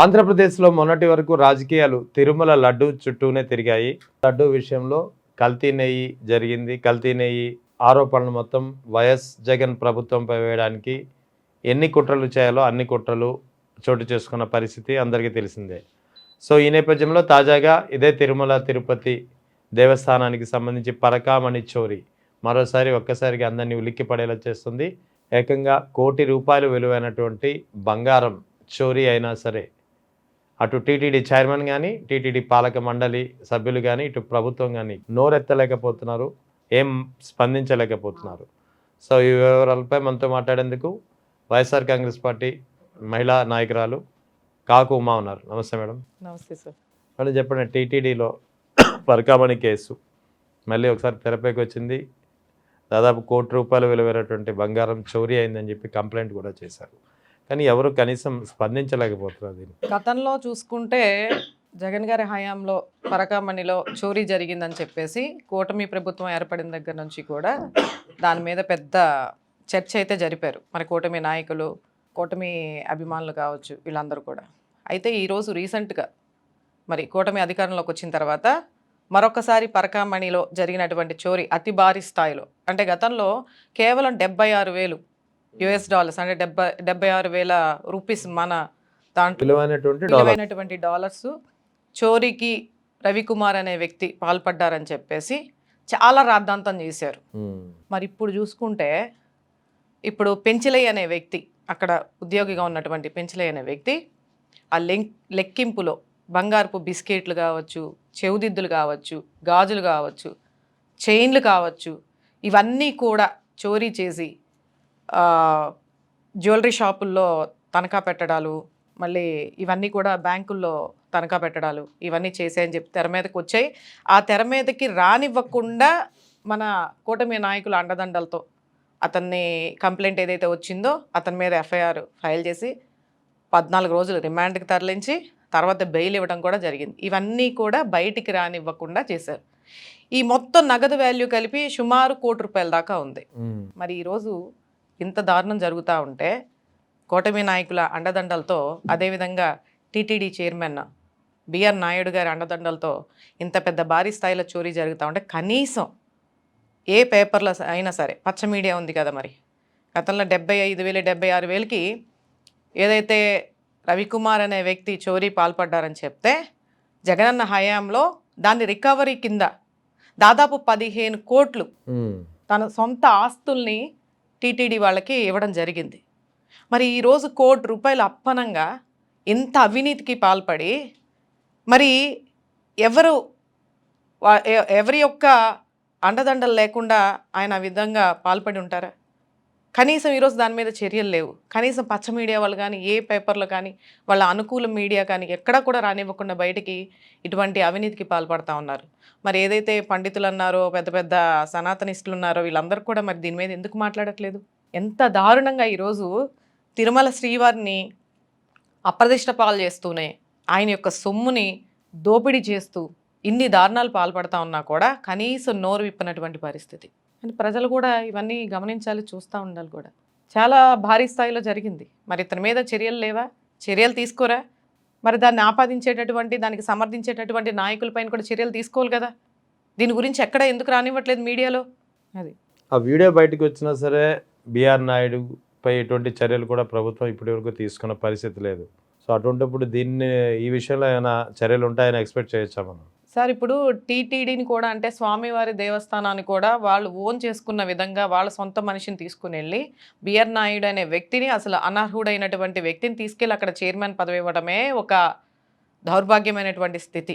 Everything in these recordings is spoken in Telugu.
ఆంధ్రప్రదేశ్లో మొన్నటి వరకు రాజకీయాలు తిరుమల లడ్డు చుట్టూనే తిరిగాయి. లడ్డు విషయంలో కల్తీ నెయ్యి జరిగింది. కల్తీ నెయ్యి ఆరోపణలు మొత్తం వైఎస్ జగన్ ప్రభుత్వంపై వేయడానికి ఎన్ని కుట్రలు చేయాలో అన్ని కుట్రలు చోటు చేసుకున్న పరిస్థితి అందరికీ తెలిసిందే. సో ఈ నేపథ్యంలో తాజాగా ఇదే తిరుమల తిరుపతి దేవస్థానానికి సంబంధించి పరకామణి చోరీ మరోసారి ఒక్కసారిగా అందరినీ ఉలిక్కి పడేలా చేస్తుంది. ఏకంగా ₹1,00,00,000 విలువైనటువంటి బంగారం చోరీ అయినా సరే అటు టీటీడీ చైర్మన్ కానీ, టీటీడీ పాలక మండలి సభ్యులు కానీ, ఇటు ప్రభుత్వం కానీ నోరెత్తలేకపోతున్నారు, ఏం స్పందించలేకపోతున్నారు. సో ఈ వివరాలపై మనతో మాట్లాడేందుకు వైఎస్ఆర్ కాంగ్రెస్ పార్టీ మహిళా నాయకురాలు కాకు ఉమా ఉన్నారు. నమస్తే మేడం. నమస్తే సార్. మేడం చెప్పండి, టీటీడీలో పరకామణి కేసు మళ్ళీ ఒకసారి తెరపైకి వచ్చింది. దాదాపు ₹1,00,00,000 విలువైనటువంటి బంగారం చోరీ అయిందని చెప్పి కంప్లైంట్ కూడా చేశారు. కానీ ఎవరు కనీసం స్పందించలేకపోతున్నారు దీన్ని. గతంలో చూసుకుంటే జగన్ గారి హయాంలో పరకామణిలో చోరీ జరిగిందని చెప్పేసి కూటమి ప్రభుత్వం ఏర్పడిన దగ్గర నుంచి కూడా దాని మీద పెద్ద చర్చ అయితే జరిపారు. మరి కూటమి నాయకులు, కూటమి అభిమానులు కావచ్చు, వీళ్ళందరూ కూడా. అయితే ఈరోజు రీసెంట్గా మరి కూటమి అధికారంలోకి వచ్చిన తర్వాత మరొకసారి పరకామణిలో జరిగినటువంటి చోరీ అతి భారీ స్థాయిలో, అంటే గతంలో కేవలం $76,000 అంటే 76,000 రూపీస్ మన దాంట్లో విలువైనటువంటి డాలర్స్ చోరీకి రవికుమార్ అనే వ్యక్తి పాల్పడ్డారని చెప్పేసి చాలా రాద్ధాంతం చేశారు. మరి ఇప్పుడు చూసుకుంటే ఇప్పుడు పెంచిలయ్య అనే వ్యక్తి, అక్కడ ఉద్యోగిగా ఉన్నటువంటి పెంచిలయ్య అనే వ్యక్తి ఆ లెక్కింపులో బంగారపు బిస్కెట్లు కావచ్చు, చెవుదిద్దులు కావచ్చు, గాజులు కావచ్చు, చైన్లు కావచ్చు, ఇవన్నీ కూడా చోరీ చేసి జ్యువెలరీ షాపుల్లో తనఖా పెట్టడాలు, మళ్ళీ ఇవన్నీ కూడా బ్యాంకుల్లో తనఖా పెట్టడాలు, ఇవన్నీ చేసాయని చెప్పి తెర మీదకి వచ్చాయి. ఆ తెర మీదకి రానివ్వకుండా మన కూటమి నాయకుల అండదండలతో అతన్ని కంప్లైంట్ ఏదైతే వచ్చిందో అతని మీద ఎఫ్ఐఆర్ ఫైల్ చేసి 14 రోజులు రిమాండ్కి తరలించి తర్వాత బెయిల్ ఇవ్వడం కూడా జరిగింది. ఇవన్నీ కూడా బయటికి రానివ్వకుండా చేశారు. ఈ మొత్తం నగదు వాల్యూ కలిపి సుమారు ₹1,00,00,000 దాకా ఉంది. మరి ఈరోజు ఇంత దారుణం జరుగుతూ ఉంటే కూటమి నాయకుల అండదండలతో, అదేవిధంగా టీటీడీ చైర్మన్ బిఆర్ నాయుడు గారి అండదండలతో ఇంత పెద్ద భారీ స్థాయిలో చోరీ జరుగుతూ ఉంటే కనీసం ఏ పేపర్లో అయినా సరే, పచ్చ మీడియా ఉంది కదా, మరి గతంలో 75,000 76,000కి ఏదైతే రవికుమార్ అనే వ్యక్తి చోరీ పాల్పడ్డారని చెప్తే జగనన్న హయాంలో దాని రికవరీ కింద దాదాపు 15 కోట్లు తన సొంత ఆస్తుల్ని టీటీడీ వాళ్ళకి ఇవ్వడం జరిగింది. మరి ఈరోజు ₹1,00,00,000 అప్పనంగా ఇంత అవినీతికి పాల్పడి మరి ఎవరి యొక్క అండదండలు లేకుండా ఆయన ఆ విధంగా పాల్పడి ఉంటారా? కనీసం ఈరోజు దాని మీద చర్యలు లేవు. కనీసం పచ్చ మీడియా వాళ్ళు కానీ, ఏ పేపర్లో కానీ, వాళ్ళ అనుకూల మీడియా కానీ ఎక్కడా కూడా రానివ్వకుండా బయటికి ఇటువంటి అవినీతికి పాల్పడుతూ ఉన్నారు. మరి ఏదైతే పండితులు అన్నారో, పెద్ద పెద్ద సనాతనిస్టులు ఉన్నారో, వీళ్ళందరూ కూడా మరి దీని మీద ఎందుకు మాట్లాడట్లేదు? ఎంత దారుణంగా ఈరోజు తిరుమల శ్రీవారిని అప్రదిష్ట పాలు చేస్తూనే, ఆయన యొక్క సొమ్ముని దోపిడీ చేస్తూ ఇన్ని దారుణాలు పాల్పడతా ఉన్నా కూడా కనీసం నోరు విప్పనటువంటి పరిస్థితి. అని ప్రజలు కూడా ఇవన్నీ గమనించాలి, చూస్తూ ఉండాలి కూడా. చాలా భారీ స్థాయిలో జరిగింది. మరి ఇతని మీద చర్యలు లేవా? చర్యలు తీసుకోరా? మరి దాన్ని ఆపాదించేటటువంటి, దానికి సమర్థించేటటువంటి నాయకులపైన కూడా చర్యలు తీసుకోవాలి కదా. దీని గురించి ఎక్కడ ఎందుకు రానివ్వట్లేదు మీడియాలో? అది ఆ వీడియో బయటకు వచ్చినా సరే బిఆర్ నాయుడుపై ఎటువంటి చర్యలు కూడా ప్రభుత్వం ఇప్పటివరకు తీసుకున్న పరిస్థితి లేదు. సో అటువంటిప్పుడు ఈ విషయంలో ఏమైనా చర్యలు ఉంటాయని ఎక్స్పెక్ట్ చేయొచ్చా మనం? సార్, ఇప్పుడు టీటీడీని కూడా, అంటే స్వామివారి దేవస్థానాన్ని కూడా వాళ్ళు ఓన్ చేసుకున్న విధంగా వాళ్ళ సొంత మనిషిని తీసుకుని వెళ్ళి బిఆర్ నాయుడు అనే వ్యక్తిని, అసలు అనర్హుడైనటువంటి వ్యక్తిని తీసుకెళ్ళి అక్కడ చైర్మన్ పదవి ఇవ్వడమే ఒక దౌర్భాగ్యమైనటువంటి స్థితి,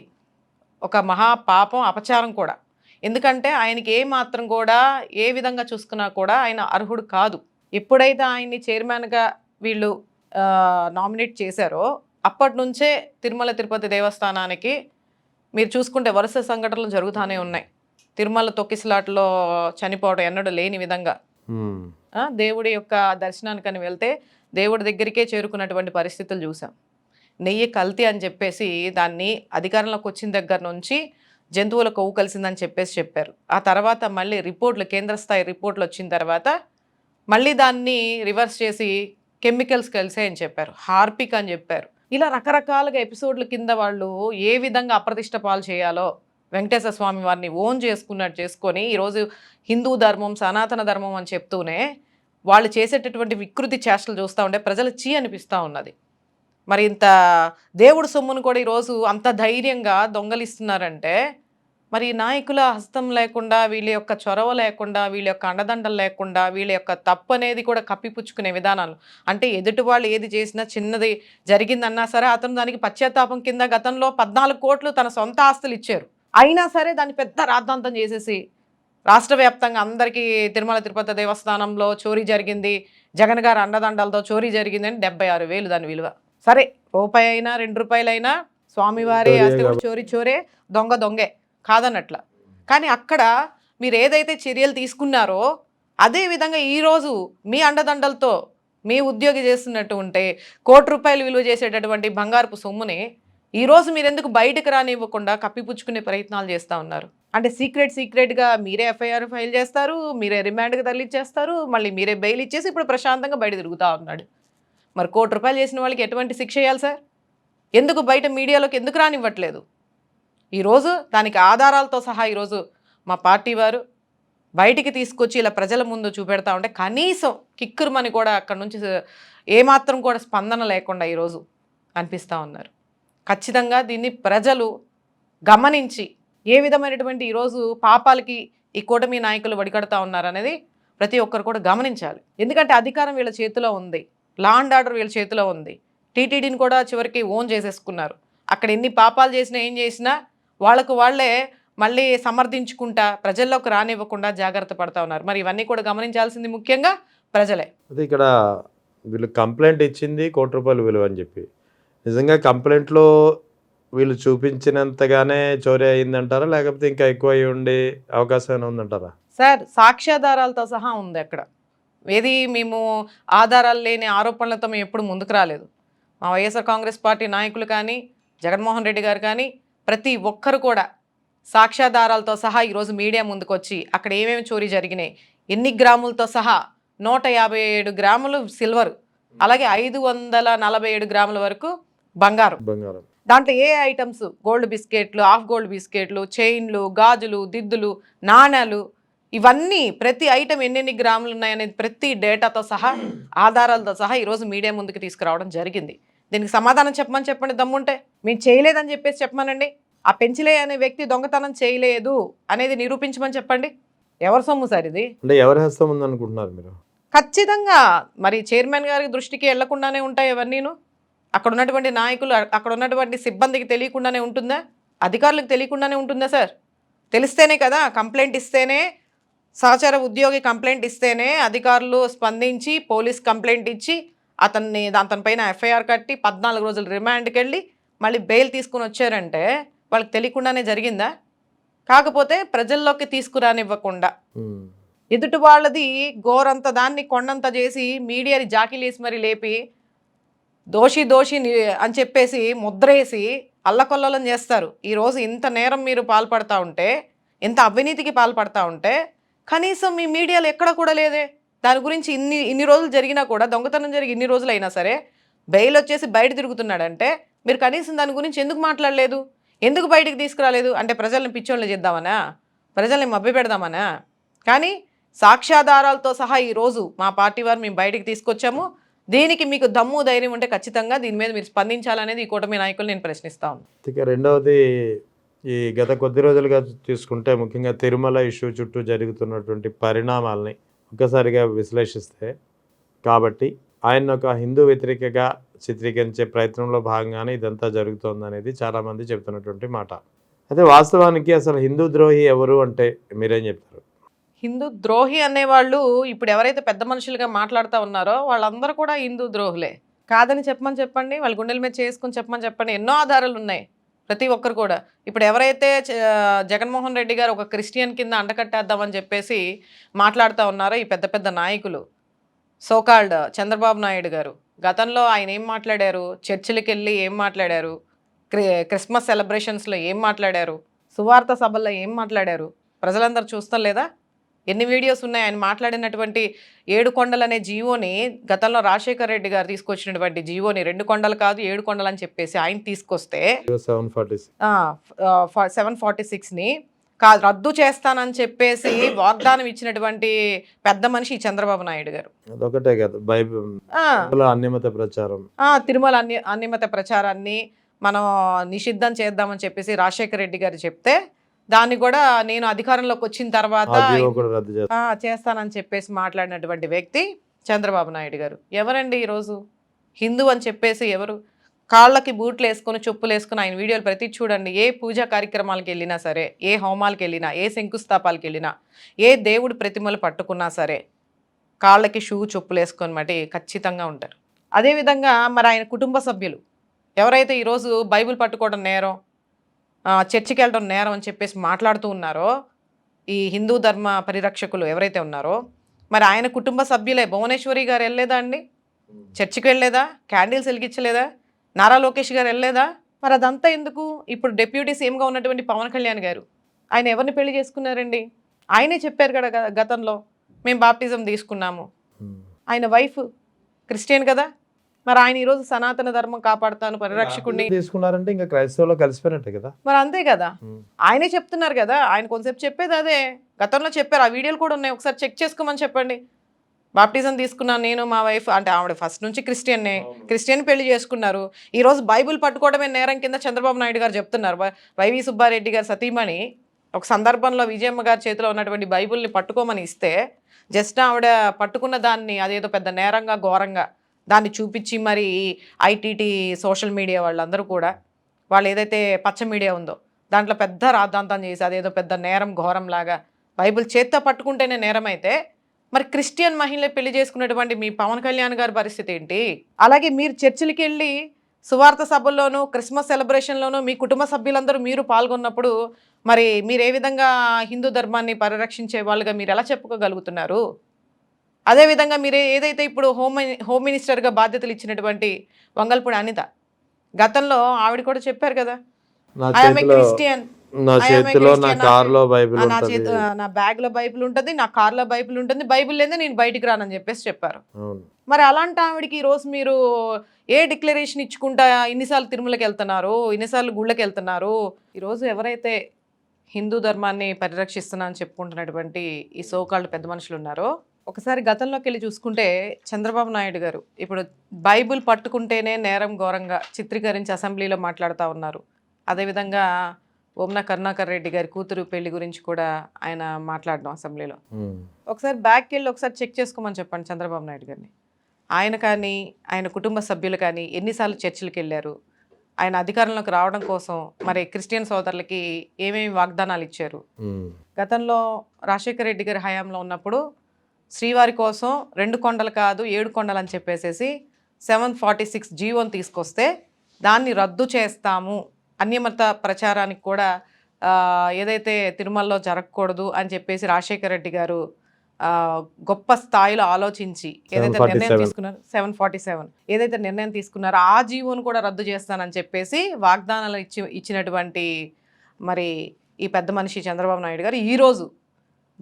ఒక మహా పాపం, అపచారం కూడా. ఎందుకంటే ఆయనకి ఏ మాత్రం కూడా ఏ విధంగా చూసుకున్నా కూడా ఆయన అర్హుడు కాదు. ఎప్పుడైతే ఆయన్ని చైర్మన్గా వీళ్ళు నామినేట్ చేశారో అప్పటి నుంచే తిరుమల తిరుపతి దేవస్థానానికి మీరు చూసుకుంటే వరుస సంఘటనలు జరుగుతూనే ఉన్నాయి. తిరుమల తొక్కిసలాట్లో చనిపోవడం ఎన్నడూ లేని విధంగా, దేవుడి యొక్క దర్శనానికని వెళ్తే దేవుడి దగ్గరికే చేరుకున్నటువంటి పరిస్థితులు చూసాం. నెయ్యి కల్తీ అని చెప్పేసి దాన్ని అధికారంలోకి వచ్చిన దగ్గర నుంచి జంతువుల కొవ్వు కలిసిందని చెప్పారు. ఆ తర్వాత మళ్ళీ రిపోర్ట్లు, కేంద్ర స్థాయి రిపోర్ట్లు వచ్చిన తర్వాత మళ్ళీ దాన్ని రివర్స్ చేసి కెమికల్స్ కలిసాయని చెప్పారు, హార్పిక్ అని చెప్పారు. ఇలా రకరకాలుగా ఎపిసోడ్ల కింద వాళ్ళు ఏ విధంగా అప్రతిష్ట పాలు చేయాలో వెంకటేశ్వర స్వామి వారిని ఓన్ చేసుకున్నట్టు చేసుకొని ఈరోజు హిందూ ధర్మం సనాతన ధర్మం అని చెప్తూనే వాళ్ళు చేసేటటువంటి వికృతి చేష్టలు చూస్తూ ఉంటే ప్రజలు చీ అనిపిస్తూ ఉన్నది. మరి ఇంత దేవుడు సొమ్మును కూడా ఈరోజు అంత ధైర్యంగా దొంగలిస్తున్నారంటే మరి ఈ నాయకుల హస్తం లేకుండా వీళ్ళ యొక్క చొరవ లేకుండా వీళ్ళ యొక్క అండదండలు లేకుండా వీళ్ళ యొక్క తప్పు అనేది కూడా కప్పిపుచ్చుకునే విధానాలు అంటే ఎదుటి వాళ్ళు ఏది చేసినా చిన్నది జరిగిందన్నా సరే అతను దానికి పశ్చాత్తాపం కింద గతంలో 14 కోట్లు తన సొంత ఆస్తులు ఇచ్చారు, అయినా సరే దాన్ని పెద్ద రాద్ధాంతం చేసేసి రాష్ట్ర వ్యాప్తంగా అందరికీ తిరుమల తిరుపతి దేవస్థానంలో చోరీ జరిగింది, జగన్ గారు అండదండలతో చోరీ జరిగిందని 76,000 దాని విలువ. సరే రూపాయి అయినా 2 రూపాయలైనా స్వామివారి ఆస్తి కూడా చోరే దొంగ దొంగే కాదన్నట్ల. కానీ అక్కడ మీరు ఏదైతే చర్యలు తీసుకున్నారో అదే విధంగా ఈరోజు మీ అండదండలతో మీ ఉద్యోగి చేస్తున్నట్టు ఉంటే ₹1,00,00,000 విలువ చేసేటటువంటి బంగారపు సొమ్ముని ఈరోజు మీరు ఎందుకు బయటకు రానివ్వకుండా కప్పిపుచ్చుకునే ప్రయత్నాలు చేస్తూ ఉన్నారు? అంటే సీక్రెట్గా మీరే ఎఫ్ఐఆర్ ఫైల్ చేస్తారు, మీరే రిమాండ్కి తరలిచ్చేస్తారు, మళ్ళీ మీరే బెయిల్ ఇచ్చేసి ఇప్పుడు ప్రశాంతంగా బయట తిరుగుతూ ఉన్నాడు. మరి ₹1,00,00,000 చేసిన వాళ్ళకి ఎటువంటి శిక్ష వేయాలి సార్? ఎందుకు బయట మీడియాలోకి ఎందుకు రానివ్వట్లేదు? ఈరోజు దానికి ఆధారాలతో సహా ఈరోజు మా పార్టీ వారు బయటికి తీసుకొచ్చి ఇలా ప్రజల ముందు చూపెడతా ఉంటే కనీసం కిక్కురుమని కూడా అక్కడ నుంచి ఏమాత్రం కూడా స్పందన లేకుండా ఈరోజు అనిపిస్తూ ఉన్నారు. ఖచ్చితంగా దీన్ని ప్రజలు గమనించి ఏ విధమైనటువంటి ఈరోజు పాపాలకి ఈ కూటమి నాయకులు వడికడతా ఉన్నారనేది ప్రతి ఒక్కరు కూడా గమనించాలి. ఎందుకంటే అధికారం వీళ్ళ చేతిలో ఉంది, లా అండ్ ఆర్డర్ వీళ్ళ చేతిలో ఉంది, టీటీడీని కూడా చివరికి ఓన్ చేసేసుకున్నారు. అక్కడ ఎన్ని పాపాలు చేసినా ఏం చేసినా వాళ్ళకు వాళ్ళే మళ్ళీ సమర్థించుకుంటా ప్రజల్లోకి రానివ్వకుండా జాగ్రత్త పడతా ఉన్నారు. మరి ఇవన్నీ కూడా గమనించాల్సింది ముఖ్యంగా ప్రజలే. అదే ఇక్కడ వీళ్ళు కంప్లైంట్ ఇచ్చింది ₹1,00,00,000 విలువ అని చెప్పి, నిజంగా కంప్లైంట్లో వీళ్ళు చూపించినంతగానే చోరీ అయిందంటారా, లేకపోతే ఇంకా ఎక్కువ అయ్యి ఉండే అవకాశం ఏమైనా ఉందంటారా? సార్ సాక్ష్యాధారాలతో సహా ఉంది అక్కడ. ఏది మేము ఆధారాలు లేని ఆరోపణలతో మేము ఎప్పుడు ముందుకు రాలేదు. మా వైఎస్ఆర్ కాంగ్రెస్ పార్టీ నాయకులు కానీ జగన్మోహన్ రెడ్డి గారు కానీ ప్రతి ఒక్కరు కూడా సాక్ష్యాధారాలతో సహా ఈరోజు మీడియా ముందుకు వచ్చి అక్కడ ఏమేమి చోరీ జరిగినాయి, ఎన్ని గ్రాములతో సహా 157 గ్రాములు సిల్వర్, అలాగే 547 గ్రాముల వరకు బంగారం. దాంట్లో ఏ ఐటమ్స్ గోల్డ్ బిస్కెట్లు, హాఫ్ గోల్డ్ బిస్కెట్లు, చైన్లు, గాజులు, దిద్దులు, నాణ్యాలు, ఇవన్నీ ప్రతి ఐటమ్ ఎన్నెన్ని గ్రాములు ఉన్నాయనేది ప్రతి డేటాతో సహా ఆధారాలతో సహా ఈరోజు మీడియా ముందుకు తీసుకురావడం జరిగింది. దీనికి సమాధానం చెప్పండి దమ్ముంటే. మేము చేయలేదని చెప్పేసి చెప్పమనండి. ఆ పెంచిలే అనే వ్యక్తి దొంగతనం చేయలేదు అనేది నిరూపించమని చెప్పండి. ఎవరి సొమ్ము సార్ ఇది? అంటే ఎవరి హస్తం ఉందనుకుంటున్నారు మీరు? ఖచ్చితంగా మరి చైర్మన్ గారి దృష్టికి వెళ్లకుండానే ఉంటాయి అవన్నీను. అక్కడ ఉన్నటువంటి నాయకులు అక్కడ ఉన్నటువంటి సిబ్బందికి తెలియకుండానే ఉంటుందా? అధికారులకు తెలియకుండానే ఉంటుందా సార్? తెలిస్తేనే కదా, కంప్లైంట్ ఇస్తేనే, సహచర ఉద్యోగి కంప్లైంట్ ఇస్తేనే అధికారులు స్పందించి పోలీస్ కంప్లైంట్ ఇచ్చి అతనిపైన ఎఫ్ఐఆర్ కట్టి 14 రోజులు రిమాండ్కి వెళ్ళి మళ్ళీ బెయిల్ తీసుకుని వచ్చారంటే వాళ్ళకి తెలియకుండానే జరిగిందా? కాకపోతే ప్రజల్లోకి తీసుకురానివ్వకుండా ఎదుటి వాళ్ళది గోరంత దాన్ని కొండంత చేసి మీడియాని జాకీలేసి మరి లేపి దోషి అని చెప్పేసి ముద్రేసి అల్లకొల్లలం చేస్తారు. ఈరోజు ఇంత నేరం మీరు పాల్పడతా ఉంటే, ఇంత అవినీతికి పాల్పడతా ఉంటే కనీసం మీ మీడియాలో ఎక్కడ కూడా లేదే. దాని గురించి ఇన్ని రోజులు జరిగినా కూడా, దొంగతనం జరిగి ఇన్ని రోజులు అయినా సరే బెయిల్ వచ్చేసి బయట తిరుగుతున్నాడంటే మీరు కనీసం దాని గురించి ఎందుకు మాట్లాడలేదు? ఎందుకు బయటికి తీసుకురాలేదు? అంటే ప్రజల్ని పిచ్చోళ్ళు చేద్దామనా, ప్రజల్ని మభ్య పెడదామనా? కానీ సాక్ష్యాధారాలతో సహా ఈరోజు మా పార్టీ వారు మేము బయటికి తీసుకొచ్చాము. దీనికి మీకు దమ్ము ధైర్యం ఉంటే ఖచ్చితంగా దీని మీద మీరు స్పందించాలనేది ఈ కూటమి నాయకులు నేను ప్రశ్నిస్తాను. ఇక రెండవది, ఈ గత కొద్ది రోజులుగా తీసుకుంటే ముఖ్యంగా తిరుమల ఇష్యూ చుట్టూ జరుగుతున్నటువంటి పరిణామాలని ఒక్కసారిగా విశ్లేషిస్తే, కాబట్టి ఆయన ఒక హిందూ వ్యతిరేకగా చిత్రీకరించే ప్రయత్నంలో భాగంగానే ఇదంతా జరుగుతోందనేది చాలామంది చెబుతున్నటువంటి మాట. అయితే వాస్తవానికి అసలు హిందూ ద్రోహి ఎవరు అంటే మీరేం చెప్తారు? హిందూ ద్రోహి అనేవాళ్ళు ఇప్పుడు ఎవరైతే పెద్ద మనుషులుగా మాట్లాడుతూ ఉన్నారో వాళ్ళందరూ కూడా హిందూ ద్రోహులే. కాదని చెప్పండి, వాళ్ళ గుండెల మీద చేసుకుని చెప్పండి. ఎన్నో ఆధారాలు ఉన్నాయి ప్రతి ఒక్కరు కూడా. ఇప్పుడు ఎవరైతే జగన్మోహన్ రెడ్డి గారు ఒక క్రిస్టియన్ కింద అండకట్టేద్దామని చెప్పేసి మాట్లాడుతూ ఉన్నారో ఈ పెద్ద పెద్ద నాయకులు, సోకాల్డ్ చంద్రబాబు నాయుడు గారు, గతంలో ఆయన ఏం మాట్లాడారు, చర్చిలకు వెళ్ళి ఏం మాట్లాడారు, క్రిస్మస్ సెలబ్రేషన్స్లో ఏం మాట్లాడారు, సువార్త సభల్లో ఏం మాట్లాడారు, ప్రజలందరూ చూస్తాం లేదా? ఎన్ని వీడియోస్ ఉన్నాయి ఆయన మాట్లాడినటువంటి 7 కొండలు అనే జీవోని గతంలో రాజశేఖర్ రెడ్డి గారు తీసుకొచ్చినటువంటి జీవోని 2 కొండలు కాదు 7 కొండలు అని చెప్పేసి ఆయన తీసుకొస్తే 746ని కాదు రద్దు చేస్తానని చెప్పేసి వాగ్దానం ఇచ్చినటువంటి పెద్ద మనిషి ఈ చంద్రబాబు నాయుడు గారు. అదొకటే కాదు బైబిల్ అన్యమత ప్రచారం, తిరుమల అన్యమత ప్రచారాన్ని మనం నిషిద్ధం చేద్దామని చెప్పేసి రాజశేఖర్ రెడ్డి గారు చెప్తే దాన్ని కూడా నేను అధికారంలోకి వచ్చిన తర్వాత చేస్తానని చెప్పేసి మాట్లాడినటువంటి వ్యక్తి చంద్రబాబు నాయుడు గారు. ఎవరండి ఈరోజు హిందూ అని చెప్పేసి ఎవరు? కాళ్ళకి బూట్లు వేసుకొని చెప్పులు వేసుకుని ఆయన వీడియోలు ప్రతి చూడండి. ఏ పూజా కార్యక్రమాలకు వెళ్ళినా సరే, ఏ హోమాలకు వెళ్ళినా, ఏ శంకుస్థాపాలకు వెళ్ళినా, ఏ దేవుడి ప్రతిమలు పట్టుకున్నా సరే కాళ్ళకి షూ చెప్పులు వేసుకొని మటి ఖచ్చితంగా ఉంటారు. అదేవిధంగా మరి ఆయన కుటుంబ సభ్యులు ఎవరైతే ఈరోజు బైబిల్ పట్టుకోవడం నేరం, చర్చికి వెళ్ళడం నేరం అని చెప్పేసి మాట్లాడుతూ ఉన్నారో ఈ హిందూ ధర్మ పరిరక్షకులు ఎవరైతే ఉన్నారో, మరి ఆయన కుటుంబ సభ్యులే భువనేశ్వరి గారు వెళ్ళలేదా అండి? చర్చికి వెళ్ళలేదా? క్యాండిల్స్ వెలిగించలేదా? నారా లోకేష్ గారు వెళ్ళలేదా? మరి అదంతా ఎందుకు? ఇప్పుడు డిప్యూటీ సీఎంగా ఉన్నటువంటి పవన్ కళ్యాణ్ గారు ఆయన ఎవరిని పెళ్లి చేసుకున్నారండి? ఆయనే చెప్పారు కదా గతంలో, మేము బాప్టిజం తీసుకున్నాము. ఆయన వైఫ్ క్రిస్టియన్ కదా, మరి ఆయన ఈరోజు సనాతన ధర్మం కాపాడుతాను పరిరక్షకుడిని తీసుకున్నారంటే ఇంకా క్రైస్తవులో కలిసిపోయినట్టే కదా. మరి అంతే కదా, ఆయనే చెప్తున్నారు కదా. ఆయన కొంతసేపు చెప్పేది అదే, గతంలో చెప్పారు. ఆ వీడియోలు కూడా ఉన్నాయి, ఒకసారి చెక్ చేసుకోమని చెప్పండి. బాప్టిజం తీసుకున్నాను నేను, మా వైఫ్ అంటే ఆవిడ ఫస్ట్ నుంచి క్రిస్టియన్ పెళ్లి చేసుకున్నారు. ఈరోజు బైబిల్ పట్టుకోవడమే నేరం కింద చంద్రబాబు నాయుడు గారు చెప్తున్నారు. వైవి సుబ్బారెడ్డి గారు సతీమణి ఒక సందర్భంలో విజయమ్మ గారి చేతిలో ఉన్నటువంటి బైబిల్ని పట్టుకోమని ఇస్తే జస్ట్ ఆవిడ పట్టుకున్న దాన్ని అదేదో పెద్ద నేరంగా ఘోరంగా దాన్ని చూపించి మరి ఐటీటీ సోషల్ మీడియా వాళ్ళందరూ కూడా వాళ్ళు ఏదైతే పచ్చ మీడియా ఉందో దాంట్లో పెద్ద రాద్ధాంతం చేసి అదేదో పెద్ద నేరం ఘోరంలాగా బైబిల్ చేత్తో పట్టుకుంటేనే నేరం అయితే మరి క్రిస్టియన్ మహిళలు పెళ్లి చేసుకున్నటువంటి మీ పవన్ కళ్యాణ్ గారి పరిస్థితి ఏంటి? అలాగే మీరు చర్చిలకి వెళ్ళి సువార్త సభల్లోనూ క్రిస్మస్ సెలబ్రేషన్లోనూ మీ కుటుంబ సభ్యులందరూ మీరు పాల్గొన్నప్పుడు మరి మీరు ఏ విధంగా హిందూ ధర్మాన్ని పరిరక్షించే వాళ్ళుగా మీరు ఎలా చెప్పుకోగలుగుతున్నారు? అదేవిధంగా మీరు ఏదైతే ఇప్పుడు హోమ్ మినిస్టర్గా బాధ్యతలు ఇచ్చినటువంటి వంగల్పూడి అనిత గతంలో ఆవిడ కూడా చెప్పారు కదా, క్రిస్టియన్, నా బ్యాగ్ లో బైబిల్ ఉంటుంది, నా కార్ లో బైబిల్ ఉంటుంది, బైబిల్ లేదా నేను బయటికి రానని చెప్పేసి చెప్పారు. మరి అలాంటి ఆవిడకి ఈరోజు మీరు ఏ డిక్లరేషన్ ఇచ్చుకుంటా ఇన్నిసార్లు తిరుమలకి వెళ్తున్నారు, ఇన్నిసార్లు గుళ్ళకి వెళ్తున్నారు? ఈరోజు ఎవరైతే హిందూ ధర్మాన్ని పరిరక్షిస్తున్నా అని చెప్పుకుంటున్నటువంటి ఈ సోకాళ్ళు పెద్ద మనుషులు ఉన్నారో ఒకసారి గతంలోకి వెళ్ళి చూసుకుంటే చంద్రబాబు నాయుడు గారు ఇప్పుడు బైబిల్ పట్టుకుంటేనే నేరం ఘోరంగా చిత్రీకరించి అసెంబ్లీలో మాట్లాడుతూ ఉన్నారు. అదేవిధంగా ఓమ్నా కరుణాకర్ రెడ్డి గారి కూతురు పెళ్లి గురించి కూడా ఆయన మాట్లాడడం అసెంబ్లీలో. ఒకసారి బ్యాక్కి వెళ్ళి ఒకసారి చెక్ చేసుకోమని చెప్పండి చంద్రబాబు నాయుడు గారిని. ఆయన కానీ ఆయన కుటుంబ సభ్యులు కానీ ఎన్నిసార్లు చర్చిలకు వెళ్ళారు, ఆయన అధికారంలోకి రావడం కోసం మరి క్రిస్టియన్ సోదరులకి ఏమేమి వాగ్దానాలు ఇచ్చారు. గతంలో రాజశేఖర రెడ్డి గారి హయాంలో ఉన్నప్పుడు శ్రీవారి కోసం 2 కొండలు కాదు 7 కొండలు అని చెప్పేసేసి 746 జీవోని తీసుకొస్తే దాన్ని రద్దు చేస్తాము, అన్యమత ప్రచారానికి కూడా ఏదైతే తిరుమలలో జరగకూడదు అని చెప్పేసి రాజశేఖర రెడ్డి గారు గొప్ప స్థాయిలో ఆలోచించి ఏదైతే నిర్ణయం తీసుకున్నారో 747 ఏదైతే నిర్ణయం తీసుకున్నారో ఆ జీవోను కూడా రద్దు చేస్తానని చెప్పేసి వాగ్దానాలు ఇచ్చినటువంటి మరి ఈ పెద్ద మనిషి చంద్రబాబు నాయుడు గారు ఈరోజు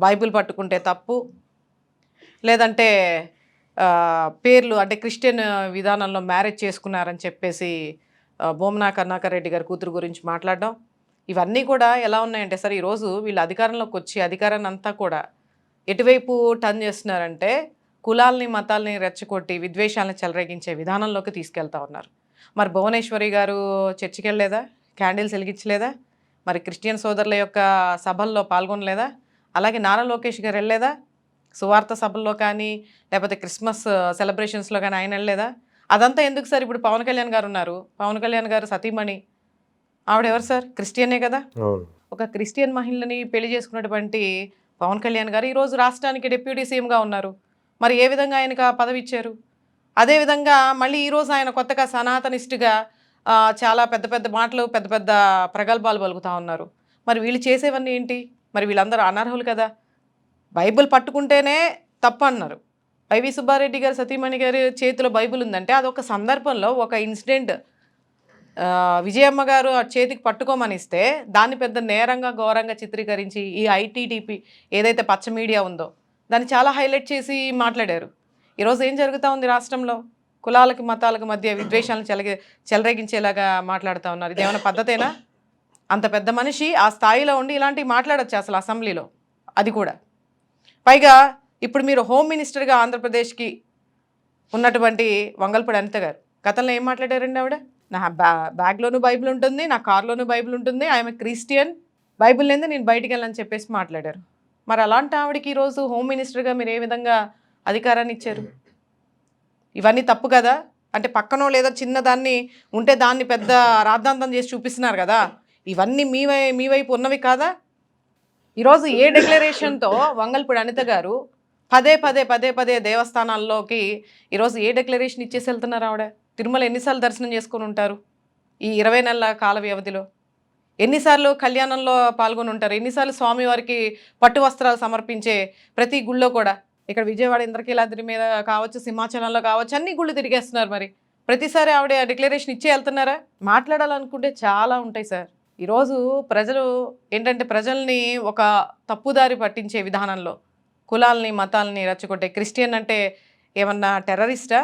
బైబిల్ పట్టుకుంటే తప్పు, లేదంటే పేర్లు అంటే క్రిస్టియన్ విధానంలో మ్యారేజ్ చేసుకున్నారని చెప్పేసి బోమ్నా కరుణాకర్ రెడ్డి గారి కూతురు గురించి మాట్లాడడం, ఇవన్నీ కూడా ఎలా ఉన్నాయంటే సార్ ఈరోజు వీళ్ళు అధికారంలోకి వచ్చి అధికారాన్ని అంతా కూడా ఎటువైపు టర్న్ చేస్తున్నారంటే కులాల్ని మతాల్ని రెచ్చగొట్టి విద్వేషాలను చెలరేగించే విధానంలోకి తీసుకెళ్తా ఉన్నారు. మరి భువనేశ్వరి గారు చర్చికి వెళ్ళలేదా? క్యాండిల్స్ వెలిగించలేదా? మరి క్రిస్టియన్ సోదరుల యొక్క సభల్లో పాల్గొనలేదా? అలాగే నారా లోకేష్ గారు వెళ్ళలేదా? సువార్త సభల్లో కానీ లేకపోతే క్రిస్మస్ సెలబ్రేషన్స్లో కానీ ఆయన వెళ్ళలేదా? అదంతా ఎందుకు సార్? ఇప్పుడు పవన్ కళ్యాణ్ గారు ఉన్నారు, పవన్ కళ్యాణ్ గారు సతీమణి ఆవిడ ఎవరు సార్? క్రిస్టియనే కదా. ఒక క్రిస్టియన్ మహిళని పెళ్లి చేసుకున్నటువంటి పవన్ కళ్యాణ్ గారు ఈరోజు రాష్ట్రానికి డిప్యూటీ సీఎంగా ఉన్నారు. మరి ఏ విధంగా ఆయనకు ఆ పదవి ఇచ్చారు? అదేవిధంగా మళ్ళీ ఈరోజు ఆయన కొత్తగా సనాతనిస్ట్గా చాలా పెద్ద పెద్ద మాటలు పెద్ద పెద్ద ప్రగల్భాలు పలుకుతూ ఉన్నారు. మరి వీళ్ళు చేసేవన్నీ ఏంటి? మరి వీళ్ళందరూ అనర్హులు కదా. బైబిల్ పట్టుకుంటేనే తప్పు అన్నారు. వైవి సుబ్బారెడ్డి గారు సతీమణి గారి చేతిలో బైబిల్ ఉందంటే అదొక సందర్భంలో ఒక ఇన్సిడెంట్ విజయమ్మ గారు ఆ చేతికి పట్టుకోమని ఇస్తే దాన్ని పెద్ద నేరంగా ఘోరంగా చిత్రీకరించి ఈ ఐటీడీపీ ఏదైతే పచ్చ మీడియా ఉందో దాన్ని చాలా హైలైట్ చేసి మాట్లాడారు. ఈరోజు ఏం జరుగుతూ ఉంది రాష్ట్రంలో? కులాలకి మతాలకు మధ్య విద్వేషాలను చెలరేగించేలాగా మాట్లాడుతూ ఉన్నారు. ఇదేమైనా పద్ధతేనా? అంత పెద్ద మనిషి ఆ స్థాయిలో ఉండి ఇలాంటివి మాట్లాడొచ్చు అసలు అసెంబ్లీలో, అది కూడా. పైగా ఇప్పుడు మీరు హోమ్ మినిస్టర్గా ఆంధ్రప్రదేశ్కి ఉన్నటువంటి వంగల్పూడి అనిత గారు గతంలో ఏం మాట్లాడారండి ఆవిడ? నా బ్యాగ్లోనూ బైబిల్ ఉంటుంది, నా కార్లోనూ బైబిల్ ఉంటుంది, ఐఎమ్ క్రిస్టియన్, బైబిల్ లేదే నేను బయటికి వెళ్ళని చెప్పేసి మాట్లాడారు. మరి అలాంటి ఆవిడకి ఈరోజు హోమ్ మినిస్టర్గా మీరు ఏ విధంగా అధికారాన్ని ఇచ్చారు? ఇవన్నీ తప్పు కదా. అంటే పక్కనో లేదా చిన్నదాన్ని ఉంటే దాన్ని పెద్ద రాద్ధాంతం చేసి చూపిస్తున్నారు కదా. ఇవన్నీ మీ వైపు ఉన్నవి కాదా? ఈరోజు ఏ డిక్లరేషన్తో వంగల్పూడి అనిత గారు పదే పదే పదే పదే దేవస్థానాల్లోకి ఈరోజు ఏ డిక్లరేషన్ ఇచ్చేసి వెళ్తున్నారు ఆవిడ? తిరుమల ఎన్నిసార్లు దర్శనం చేసుకొని ఉంటారు ఈ 20 నెలల కాల వ్యవధిలో? ఎన్నిసార్లు కళ్యాణంలో పాల్గొని ఉంటారు? ఎన్నిసార్లు స్వామివారికి పట్టు వస్త్రాలు సమర్పించే ప్రతి గుళ్ళో కూడా, ఇక్కడ విజయవాడ ఇంద్రకీలాద్రి మీద కావచ్చు, సింహాచలంలో కావచ్చు, అన్ని గుళ్ళు తిరిగేస్తున్నారు. మరి ప్రతిసారి ఆవిడ డిక్లరేషన్ ఇచ్చే వెళ్తున్నారా? మాట్లాడాలనుకుంటే చాలా ఉంటాయి సార్. ఈరోజు ప్రజలు ఏంటంటే ప్రజల్ని ఒక తప్పుదారి పట్టించే విధానంలో కులాలని మతాలని రెచ్చగొట్టే, క్రిస్టియన్ అంటే ఏమన్నా టెర్రరిస్టా?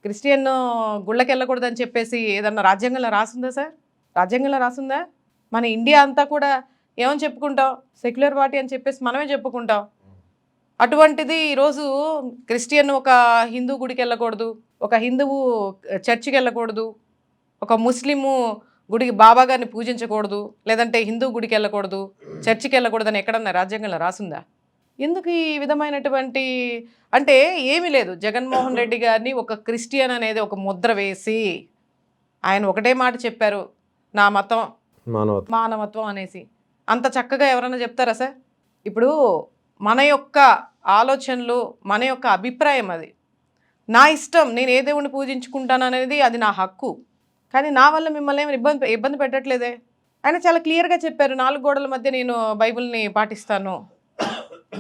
క్రిస్టియన్ గుళ్ళకి వెళ్ళకూడదని చెప్పేసి ఏదన్నా రాజ్యాంగంలో రాసిందా సార్? రాజ్యాంగంలో రాసిందా? మన ఇండియా అంతా కూడా ఏమని చెప్పుకుంటాం? సెక్యులర్ పార్టీ అని చెప్పేసి మనమే చెప్పుకుంటాం. అటువంటిది ఈరోజు క్రిస్టియన్ ఒక హిందూ గుడికి వెళ్ళకూడదు, ఒక హిందువు చర్చికి వెళ్ళకూడదు, ఒక ముస్లిము గుడికి బాబా గారిని పూజించకూడదు, లేదంటే హిందూ గుడికి వెళ్ళకూడదు, చర్చికి వెళ్ళకూడదని ఎక్కడన్నా రాజ్యాంగంలో రాసిందా? ఎందుకు ఈ విధమైనటువంటి, అంటే ఏమీ లేదు. జగన్మోహన్ రెడ్డి గారిని ఒక క్రిస్టియన్ అనేది ఒక ముద్ర వేసి ఆయన ఒకటే మాట చెప్పారు, నా మతం మానవత్వం అనేసి. అంత చక్కగా ఎవరైనా చెప్తారా సార్? ఇప్పుడు మన యొక్క ఆలోచనలు, మన యొక్క అభిప్రాయం అది. నా ఇష్టం, నేను ఏ దేవుడిని పూజించుకుంటాను అనేది అది నా హక్కు. కానీ నా వల్ల మిమ్మల్ని ఏమి ఇబ్బంది పెట్టట్లేదే. ఆయన చాలా క్లియర్గా చెప్పారు, 4 గోడల మధ్య నేను బైబిల్ని పాటిస్తాను,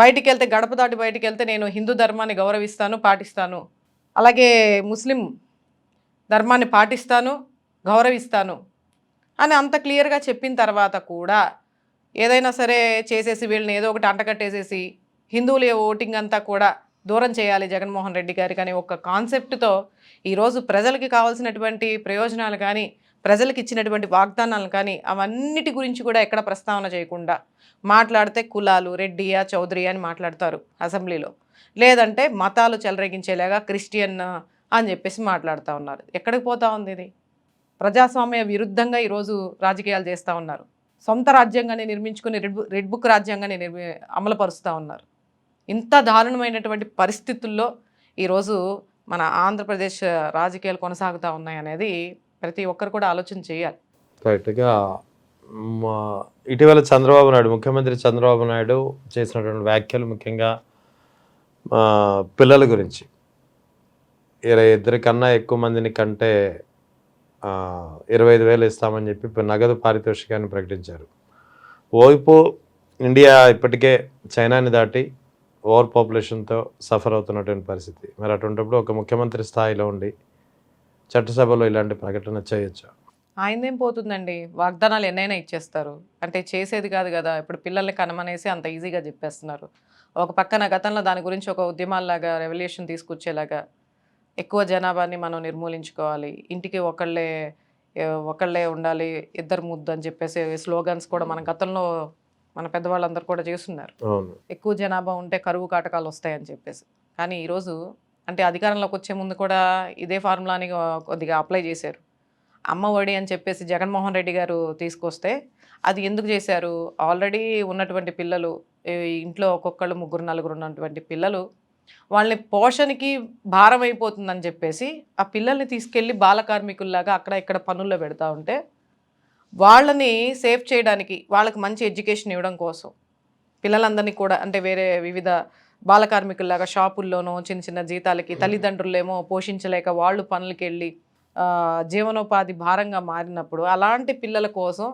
బయటికి వెళ్తే గడప దాటి బయటికి వెళ్తే నేను హిందూ ధర్మాన్ని గౌరవిస్తాను, పాటిస్తాను, అలాగే ముస్లిం ధర్మాన్ని పాటిస్తాను, గౌరవిస్తాను అని అంత క్లియర్గా చెప్పిన తర్వాత కూడా ఏదైనా సరే చేసేసి వీళ్ళని ఏదో ఒకటి అంటకట్టేసేసి హిందువుల ఓటింగ్ అంతా కూడా దూరం చేయాలి జగన్మోహన్ రెడ్డి గారికి అనే ఒక కాన్సెప్ట్తో ఈరోజు ప్రజలకి కావాల్సినటువంటి ప్రయోజనాలు కానీ, ప్రజలకు ఇచ్చినటువంటి వాగ్దానాలు కానీ అవన్నిటి గురించి కూడా ఎక్కడ ప్రస్తావన చేయకుండా మాట్లాడితే కులాలు రెడ్డియా చౌదరియా అని మాట్లాడతారు అసెంబ్లీలో, లేదంటే మతాలు చెలరేగించేలాగా క్రిస్టియన్ అని చెప్పేసి మాట్లాడుతూ ఉన్నారు. ఎక్కడికి పోతా ఉంది ఇది? ప్రజాస్వామ్య విరుద్ధంగా ఈరోజు రాజకీయాలు చేస్తూ ఉన్నారు. సొంత రాజ్యాంగాన్ని నిర్మించుకుని రెడ్ బుక్ రాజ్యాంగాన్ని అమలుపరుస్తూ ఉన్నారు. ఇంత దారుణమైనటువంటి పరిస్థితుల్లో ఈరోజు మన ఆంధ్రప్రదేశ్ రాజకీయాలు కొనసాగుతూ ఉన్నాయి అనేది ప్రతి ఒక్కరు కూడా ఆలోచన చేయాలి. రైట్గా ఇటీవల చంద్రబాబు నాయుడు, ముఖ్యమంత్రి చంద్రబాబు నాయుడు చేసినటువంటి వ్యాఖ్యలు ముఖ్యంగా పిల్లల గురించి, 22 కన్నా ఎక్కువ మందిని కంటే 25,000 ఇస్తామని చెప్పి నగదు పారితోషికాన్ని ప్రకటించారు. ఓవైపు ఇండియా ఇప్పటికే చైనాని దాటి ఓవర్ పాపులేషన్తో సఫర్ అవుతున్నటువంటి పరిస్థితి. మరి అటువంటిప్పుడు ఒక ముఖ్యమంత్రి స్థాయిలో ఉండి చట్టసభలో ఇలాంటి ప్రకటన చేయొచ్చు? ఆయనదేం పోతుందండి, వాగ్దానాలు ఎన్నైనా ఇచ్చేస్తారు. అంటే చేసేది కాదు కదా. ఇప్పుడు పిల్లల్ని కనమనేసి అంత ఈజీగా చెప్పేస్తున్నారు. ఒక పక్కన గతంలో దాని గురించి ఒక ఉద్యమాల్లాగా రెవల్యూషన్ తీసుకొచ్చేలాగా ఎక్కువ జనాభాని మనం నిర్మూలించుకోవాలి, ఇంటికి ఒకళ్ళే ఉండాలి, ఇద్దరు ముద్దు అని చెప్పేసి స్లోగన్స్ కూడా మన గతంలో మన పెద్దవాళ్ళందరూ కూడా చేస్తున్నారు. ఎక్కువ జనాభా ఉంటే కరువు కాటకాలు వస్తాయని చెప్పేసి. కానీ ఈరోజు అంటే అధికారంలోకి వచ్చే ముందు కూడా ఇదే ఫార్ములాని కొద్దిగా అప్లై చేశారు. అమ్మ ఒడి అని చెప్పేసి జగన్మోహన్ రెడ్డి గారు తీసుకొస్తే అది ఎందుకు చేశారు? ఆల్రెడీ ఉన్నటువంటి పిల్లలు, ఇంట్లో ఒక్కొక్కళ్ళు 3, 4 ఉన్నటువంటి పిల్లలు, వాళ్ళని పోషణకి భారం అయిపోతుందని చెప్పేసి ఆ పిల్లల్ని తీసుకెళ్ళి బాల కార్మికుల్లాగా అక్కడ ఇక్కడ పనుల్లో పెడతా ఉంటే వాళ్ళని సేవ్ చేయడానికి, వాళ్ళకి మంచి ఎడ్యుకేషన్ ఇవ్వడం కోసం పిల్లలందరినీ కూడా అంటే వేరే వివిధ బాల కార్మికుల్లాగా షాపుల్లోనో చిన్న చిన్న జీతాలకి తల్లిదండ్రులేమో పోషించలేక వాళ్ళు పనులకి వెళ్ళి జీవనోపాధి భారంగా మారినప్పుడు అలాంటి పిల్లల కోసం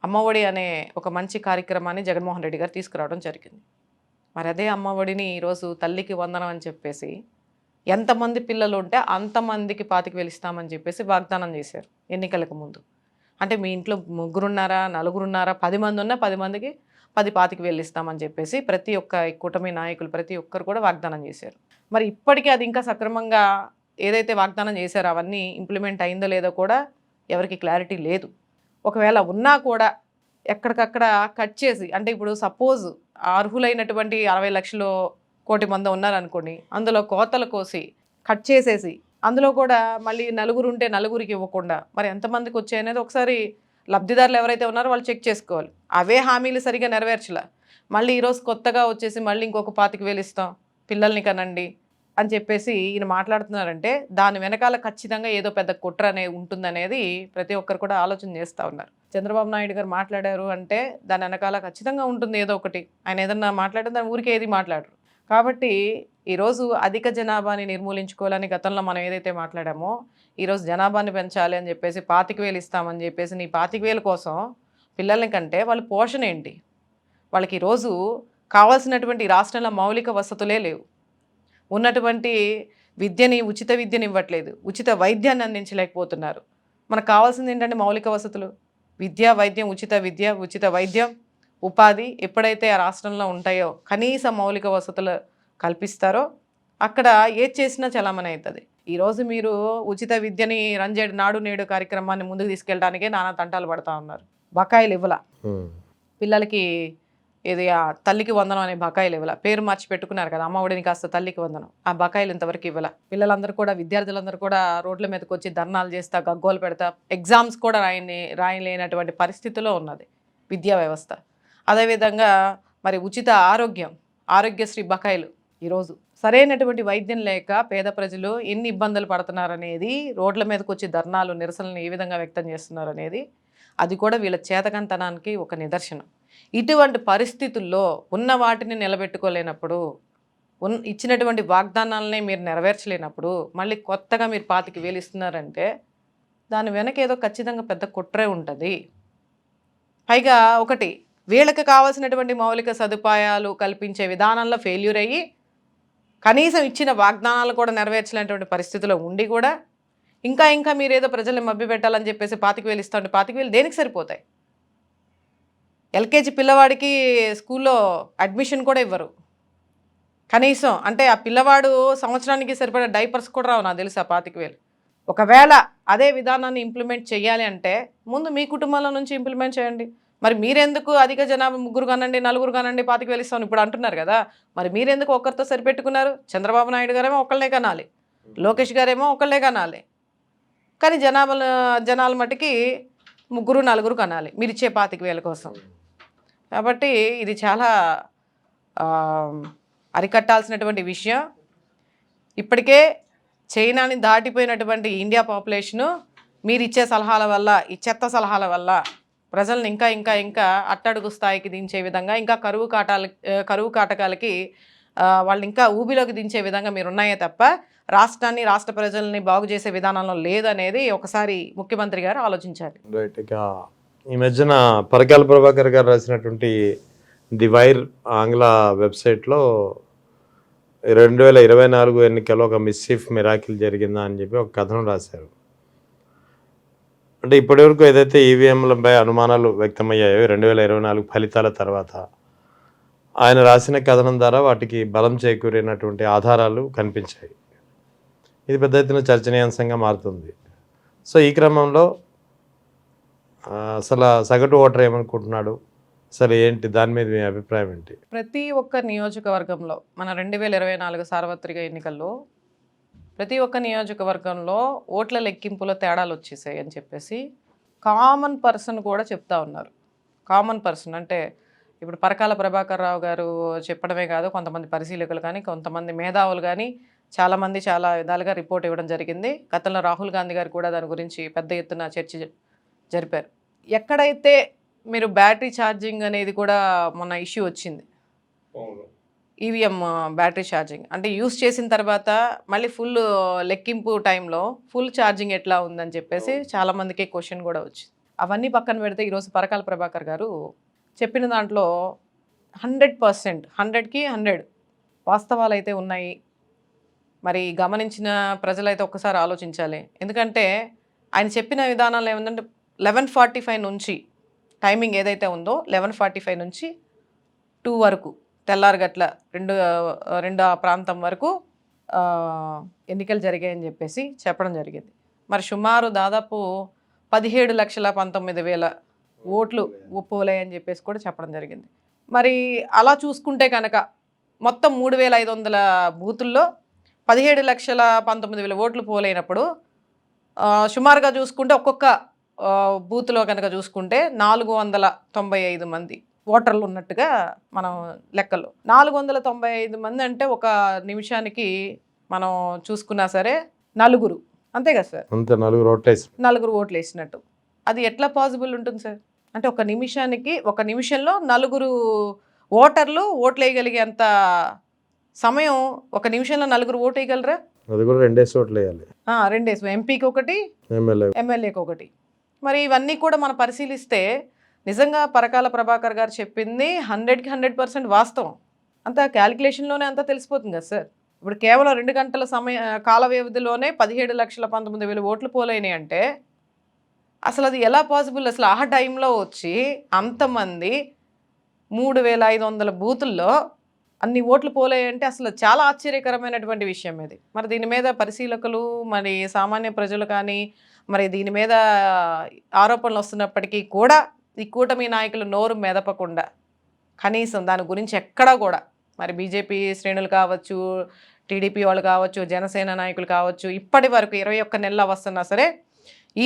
అమ్మఒడి అనే ఒక మంచి కార్యక్రమాన్ని జగన్మోహన్ రెడ్డి గారు తీసుకురావడం జరిగింది. మరి అదే అమ్మఒడిని ఈరోజు తల్లికి వందనం అని చెప్పేసి ఎంతమంది పిల్లలు ఉంటే అంతమందికి 25,000 ఇస్తామని చెప్పేసి వాగ్దానం చేశారు ఎన్నికలకు ముందు. అంటే మీ ఇంట్లో ముగ్గురున్నారా, నలుగురున్నారా, 10 మంది ఉన్నా 10 మందికి 10, 25,000 ఇస్తామని చెప్పేసి ప్రతి ఒక్క ఈ కూటమి నాయకులు ప్రతి ఒక్కరు కూడా వాగ్దానం చేశారు. మరి ఇప్పటికీ అది ఇంకా సక్రమంగా ఏదైతే వాగ్దానం చేశారో అవన్నీ ఇంప్లిమెంట్ అయిందో లేదో కూడా ఎవరికి క్లారిటీ లేదు. ఒకవేళ ఉన్నా కూడా ఎక్కడికక్కడ కట్ చేసి, అంటే ఇప్పుడు సపోజ్ అర్హులైనటువంటి 60 లక్షలు కోటి మంది ఉన్నారనుకోండి, అందులో కోతలు కోసి కట్ చేసేసి అందులో కూడా మళ్ళీ నలుగురు ఉంటే నలుగురికి ఇవ్వకుండా మరి ఎంతమందికి వచ్చాయనేది ఒకసారి లబ్ధిదారులు ఎవరైతే ఉన్నారో వాళ్ళు చెక్ చేసుకోవాలి. అవే హామీలు సరిగా నెరవేర్చలే. మళ్ళీ ఈరోజు కొత్తగా వచ్చేసి మళ్ళీ ఇంకొక 25,000 ఇస్తాం, పిల్లల్ని కనండి అని చెప్పేసి ఈయన మాట్లాడుతున్నారంటే దాని వెనకాల ఖచ్చితంగా ఏదో పెద్ద కుట్ర అనేది ఉంటుందనేది ప్రతి ఒక్కరు కూడా ఆలోచన చేస్తూ ఉన్నారు. చంద్రబాబు నాయుడు గారు మాట్లాడారు అంటే దాని వెనకాల ఖచ్చితంగా ఉంటుంది ఏదో ఒకటి. ఆయన ఏదన్నా మాట్లాడితే దాని ఊరికే ఏది మాట్లాడరు. కాబట్టి ఈరోజు అధిక జనాభాని నిర్మూలించుకోవాలని గతంలో మనం ఏదైతే మాట్లాడామో, ఈరోజు జనాభాని పెంచాలి అని చెప్పేసి 25,000 ఇస్తామని చెప్పేసి నీ 25,000 కోసం పిల్లల కంటే వాళ్ళ పోషణ ఏంటి? వాళ్ళకి ఈరోజు కావాల్సినటువంటి రాష్ట్రంలో మౌలిక వసతులే లేవు. ఉన్నటువంటి విద్యని ఉచిత విద్యని ఇవ్వట్లేదు, ఉచిత వైద్యాన్ని అందించలేకపోతున్నారు. మనకు కావాల్సింది ఏంటంటే మౌలిక వసతులు, విద్య, వైద్యం, విద్య, ఉచిత వైద్యం, ఉపాధి ఎప్పుడైతే ఆ రాష్ట్రంలో ఉంటాయో కనీస మౌలిక వసతులు కల్పిస్తారో అక్కడ ఏది చేసినా చలామణి అవుతుంది. ఈరోజు మీరు ఉచిత విద్యని రంజేడు నాడు నేడు కార్యక్రమాన్ని ముందుకు తీసుకెళ్ళడానికే నానా తంటాలు పడతా ఉన్నారు. బకాయిలు ఇవ్వాల పిల్లలకి, ఏది ఆ తల్లికి వందనం అనే బకాయిలు ఇవ్వాల, పేరు మార్చి పెట్టుకున్నారు కదా అమ్మఒడిని కాస్త తల్లికి వందనం, ఆ బకాయిలు ఇంతవరకు ఇవ్వాల. పిల్లలందరూ కూడా, విద్యార్థులందరూ కూడా రోడ్ల మీదకి వచ్చి ధర్నాలు చేస్తా, గగ్గోలు పెడతా, ఎగ్జామ్స్ కూడా రాయలేనటువంటి పరిస్థితిలో ఉన్నది విద్యా వ్యవస్థ. అదేవిధంగా మరి ఉచిత ఆరోగ్యశ్రీ బకాయిలు, ఈరోజు సరైనటువంటి వైద్యం లేక పేద ప్రజలు ఎన్ని ఇబ్బందులు పడుతున్నారనేది, రోడ్ల మీదకి వచ్చి ధర్నాలు, నిరసనలు ఏ విధంగా వ్యక్తం చేస్తున్నారనేది అది కూడా వీళ్ళ చేతకంతనానికి ఒక నిదర్శనం. ఇటువంటి పరిస్థితుల్లో ఉన్న వాటిని నిలబెట్టుకోలేనప్పుడు, ఇచ్చినటువంటి వాగ్దానాలనే మీరు నెరవేర్చలేనప్పుడు మళ్ళీ కొత్తగా మీరు 25,000 ఇస్తున్నారంటే దాని వెనక ఏదో ఖచ్చితంగా పెద్ద కుట్రే ఉంటుంది. పైగా ఒకటి, వీళ్ళకి కావాల్సినటువంటి మౌలిక సదుపాయాలు కల్పించే విధానంలో ఫెయిల్యూర్ అయ్యి కనీసం ఇచ్చిన వాగ్దానాలు కూడా నెరవేర్చలేనటువంటి పరిస్థితిలో ఉండి కూడా ఇంకా మీరు ఏదో ప్రజల్ని మభ్యపెట్టాలని చెప్పేసి 25,000 ఇస్తా ఉంటే 25,000 దేనికి సరిపోతాయి? ఎల్కేజీ పిల్లవాడికి స్కూల్లో అడ్మిషన్ కూడా ఇవ్వరు కనీసం. అంటే ఆ పిల్లవాడు సంవత్సరానికి సరిపడే డైపర్స్ కూడా రావు నాకు తెలిసి ఆ 25,000. ఒకవేళ అదే విధానాన్ని ఇంప్లిమెంట్ చేయాలి అంటే ముందు మీ కుటుంబంలో నుంచి ఇంప్లిమెంట్ చేయండి. మరి మీరెందుకు అధిక జనాభా, ముగ్గురు కానండి, నలుగురు కానండి, 25,000 ఇస్తాను ఇప్పుడు అంటున్నారు కదా, మరి మీరెందుకు ఒక్కరితో సరిపెట్టుకున్నారు? చంద్రబాబు నాయుడు గారేమో ఒకళ్ళనే కనాలి, లోకేష్ గారేమో ఒకళ్ళే కనాలి, కానీ జనాల మటుకి ముగ్గురు నలుగురు కనాలి మీరు ఇచ్చే 25,000 కోసం. కాబట్టి ఇది చాలా అరికట్టాల్సినటువంటి విషయం. ఇప్పటికే చైనాని దాటిపోయినటువంటి ఇండియా పాపులేషను మీరు ఇచ్చే సలహాల వల్ల, ఈ చెత్త సలహాల వల్ల ప్రజల్ని ఇంకా అట్టడుగు స్థాయికి దించే విధంగా, ఇంకా కరువు కాటకాలకి వాళ్ళు ఇంకా ఊబిలోకి దించే విధంగా మీరు ఉన్నాయే తప్ప రాష్ట్రాన్ని, రాష్ట్ర ప్రజల్ని బాగు చేసే విధానంలో లేదనేది ఒకసారి ముఖ్యమంత్రి గారు ఆలోచించాలి. రైట్. ఇక ఈ మధ్యన పరకాల ప్రభాకర్ గారు రాసినటువంటి ది వైర్ ఆంగ్ల వెబ్సైట్లో 2024 ఎన్నికల్లో ఒక మిస్చీఫ్ మిరాకిల్ జరిగిందా అని చెప్పి ఒక కథనం రాశారు. అంటే ఇప్పటివరకు ఏదైతే ఈవీఎంలపై అనుమానాలు వ్యక్తమయ్యాయో 2024 ఫలితాల తర్వాత ఆయన రాసిన కథనం ద్వారా వాటికి బలం చేకూరినటువంటి ఆధారాలు కనిపించాయి. ఇది పెద్ద ఎత్తున చర్చనీయాంశంగా మారుతుంది. సో ఈ క్రమంలో అసలు సగటు ఓటర్ ఏమనుకుంటున్నాడు, అసలు ఏంటి, దాని మీద మీ అభిప్రాయం ఏంటి? ప్రతి ఒక్క నియోజకవర్గంలో మన 2024 సార్వత్రిక ఎన్నికల్లో ప్రతి ఒక్క నియోజకవర్గంలో ఓట్ల లెక్కింపులో తేడాలు వచ్చేసాయి అని చెప్పేసి కామన్ పర్సన్ కూడా చెప్తా ఉన్నారు. కామన్ పర్సన్ అంటే ఇప్పుడు పరకాల ప్రభాకర్ రావు గారు చెప్పడమే కాదు, కొంతమంది పరిశీలకులు కానీ, కొంతమంది మేధావులు కానీ చాలామంది చాలా విధాలుగా రిపోర్ట్ ఇవ్వడం జరిగింది. గతంలో రాహుల్ గాంధీ గారు కూడా దాని గురించి పెద్ద ఎత్తున చర్చ జరిపారు. ఎక్కడైతే మీరు బ్యాటరీ ఛార్జింగ్ అనేది కూడా మొన్న ఇష్యూ వచ్చింది, ఈవీఎం బ్యాటరీ ఛార్జింగ్ అంటే యూస్ చేసిన తర్వాత మళ్ళీ ఫుల్ లెక్కింపు టైంలో ఫుల్ ఛార్జింగ్ ఎట్లా ఉందని చెప్పేసి చాలామందికి క్వశ్చన్ కూడా వచ్చింది. అవన్నీ పక్కన పెడితే ఈరోజు పరకాల ప్రభాకర్ గారు చెప్పిన దాంట్లో 100%, 100కి 100 వాస్తవాలు అయితే ఉన్నాయి. మరి గమనించిన ప్రజలైతే ఒక్కసారి ఆలోచించాలి. ఎందుకంటే ఆయన చెప్పిన విధానాలు ఏముందంటే 11:45 నుంచి టైమింగ్ ఏదైతే ఉందో 11:45 నుంచి 2 వరకు తెల్లారగట్ల 2 ఆ ప్రాంతం వరకు ఎన్నికలు జరిగాయని చెప్పేసి చెప్పడం జరిగింది. మరి సుమారు దాదాపు 17,19,000 ఓట్లు పోలాయని చెప్పేసి కూడా చెప్పడం జరిగింది. మరి అలా చూసుకుంటే కనుక మొత్తం 3,500 బూతుల్లో 17,19,000 ఓట్లు పోలైనప్పుడు సుమారుగా చూసుకుంటే ఒక్కొక్క బూత్లో కనుక చూసుకుంటే 495 మంది ఓటర్లు ఉన్నట్టుగా మనం లెక్కలు. 495 మంది అంటే ఒక నిమిషానికి మనం చూసుకున్నా సరే నలుగురు, అంతే కదా సార్? అంతే, నలుగురు ఓట్లు వేసినట్టు. అది ఎట్లా పాసిబుల్ ఉంటుంది సార్? అంటే ఒక నిమిషంలో నలుగురు ఓటర్లు ఓట్లు వేయగలిగేంత సమయం, ఒక నిమిషంలో నలుగురు ఓటు వేయగలరా? అది కూడా 2 ఓట్లు వేయాలి. 2 ఎంపీకి ఒకటి, ఎమ్మెల్యేకి ఒకటి. మరి ఇవన్నీ కూడా మనం పరిశీలిస్తే నిజంగా పరకాల ప్రభాకర్ గారు చెప్పింది 100కి 100% వాస్తవం. అంత క్యాలిక్యులేషన్లోనే అంతా తెలిసిపోతుంది కదా సార్. ఇప్పుడు కేవలం 2 గంటల కాల వ్యవధిలోనే 17,19,000 ఓట్లు పోలైనాయి అంటే అసలు అది ఎలా పాసిబుల్? అసలు ఆ టైంలో వచ్చి అంతమంది 3,500 బూతుల్లో అన్ని ఓట్లు పోలేయంటే అసలు చాలా ఆశ్చర్యకరమైనటువంటి విషయం ఇది. మరి దీని మీద పరిశీలకులు, మరి సామాన్య ప్రజలు కానీ, మరి దీని మీద ఆరోపణలు వస్తున్నప్పటికీ కూడా ఈ కూటమి నాయకులు నోరు మెదపకుండా కనీసం దాని గురించి ఎక్కడా కూడా, మరి బీజేపీ శ్రేణులు కావచ్చు, టీడీపీ వాళ్ళు కావచ్చు, జనసేన నాయకులు కావచ్చు, ఇప్పటి వరకు 21 నెలలు వస్తున్నా సరే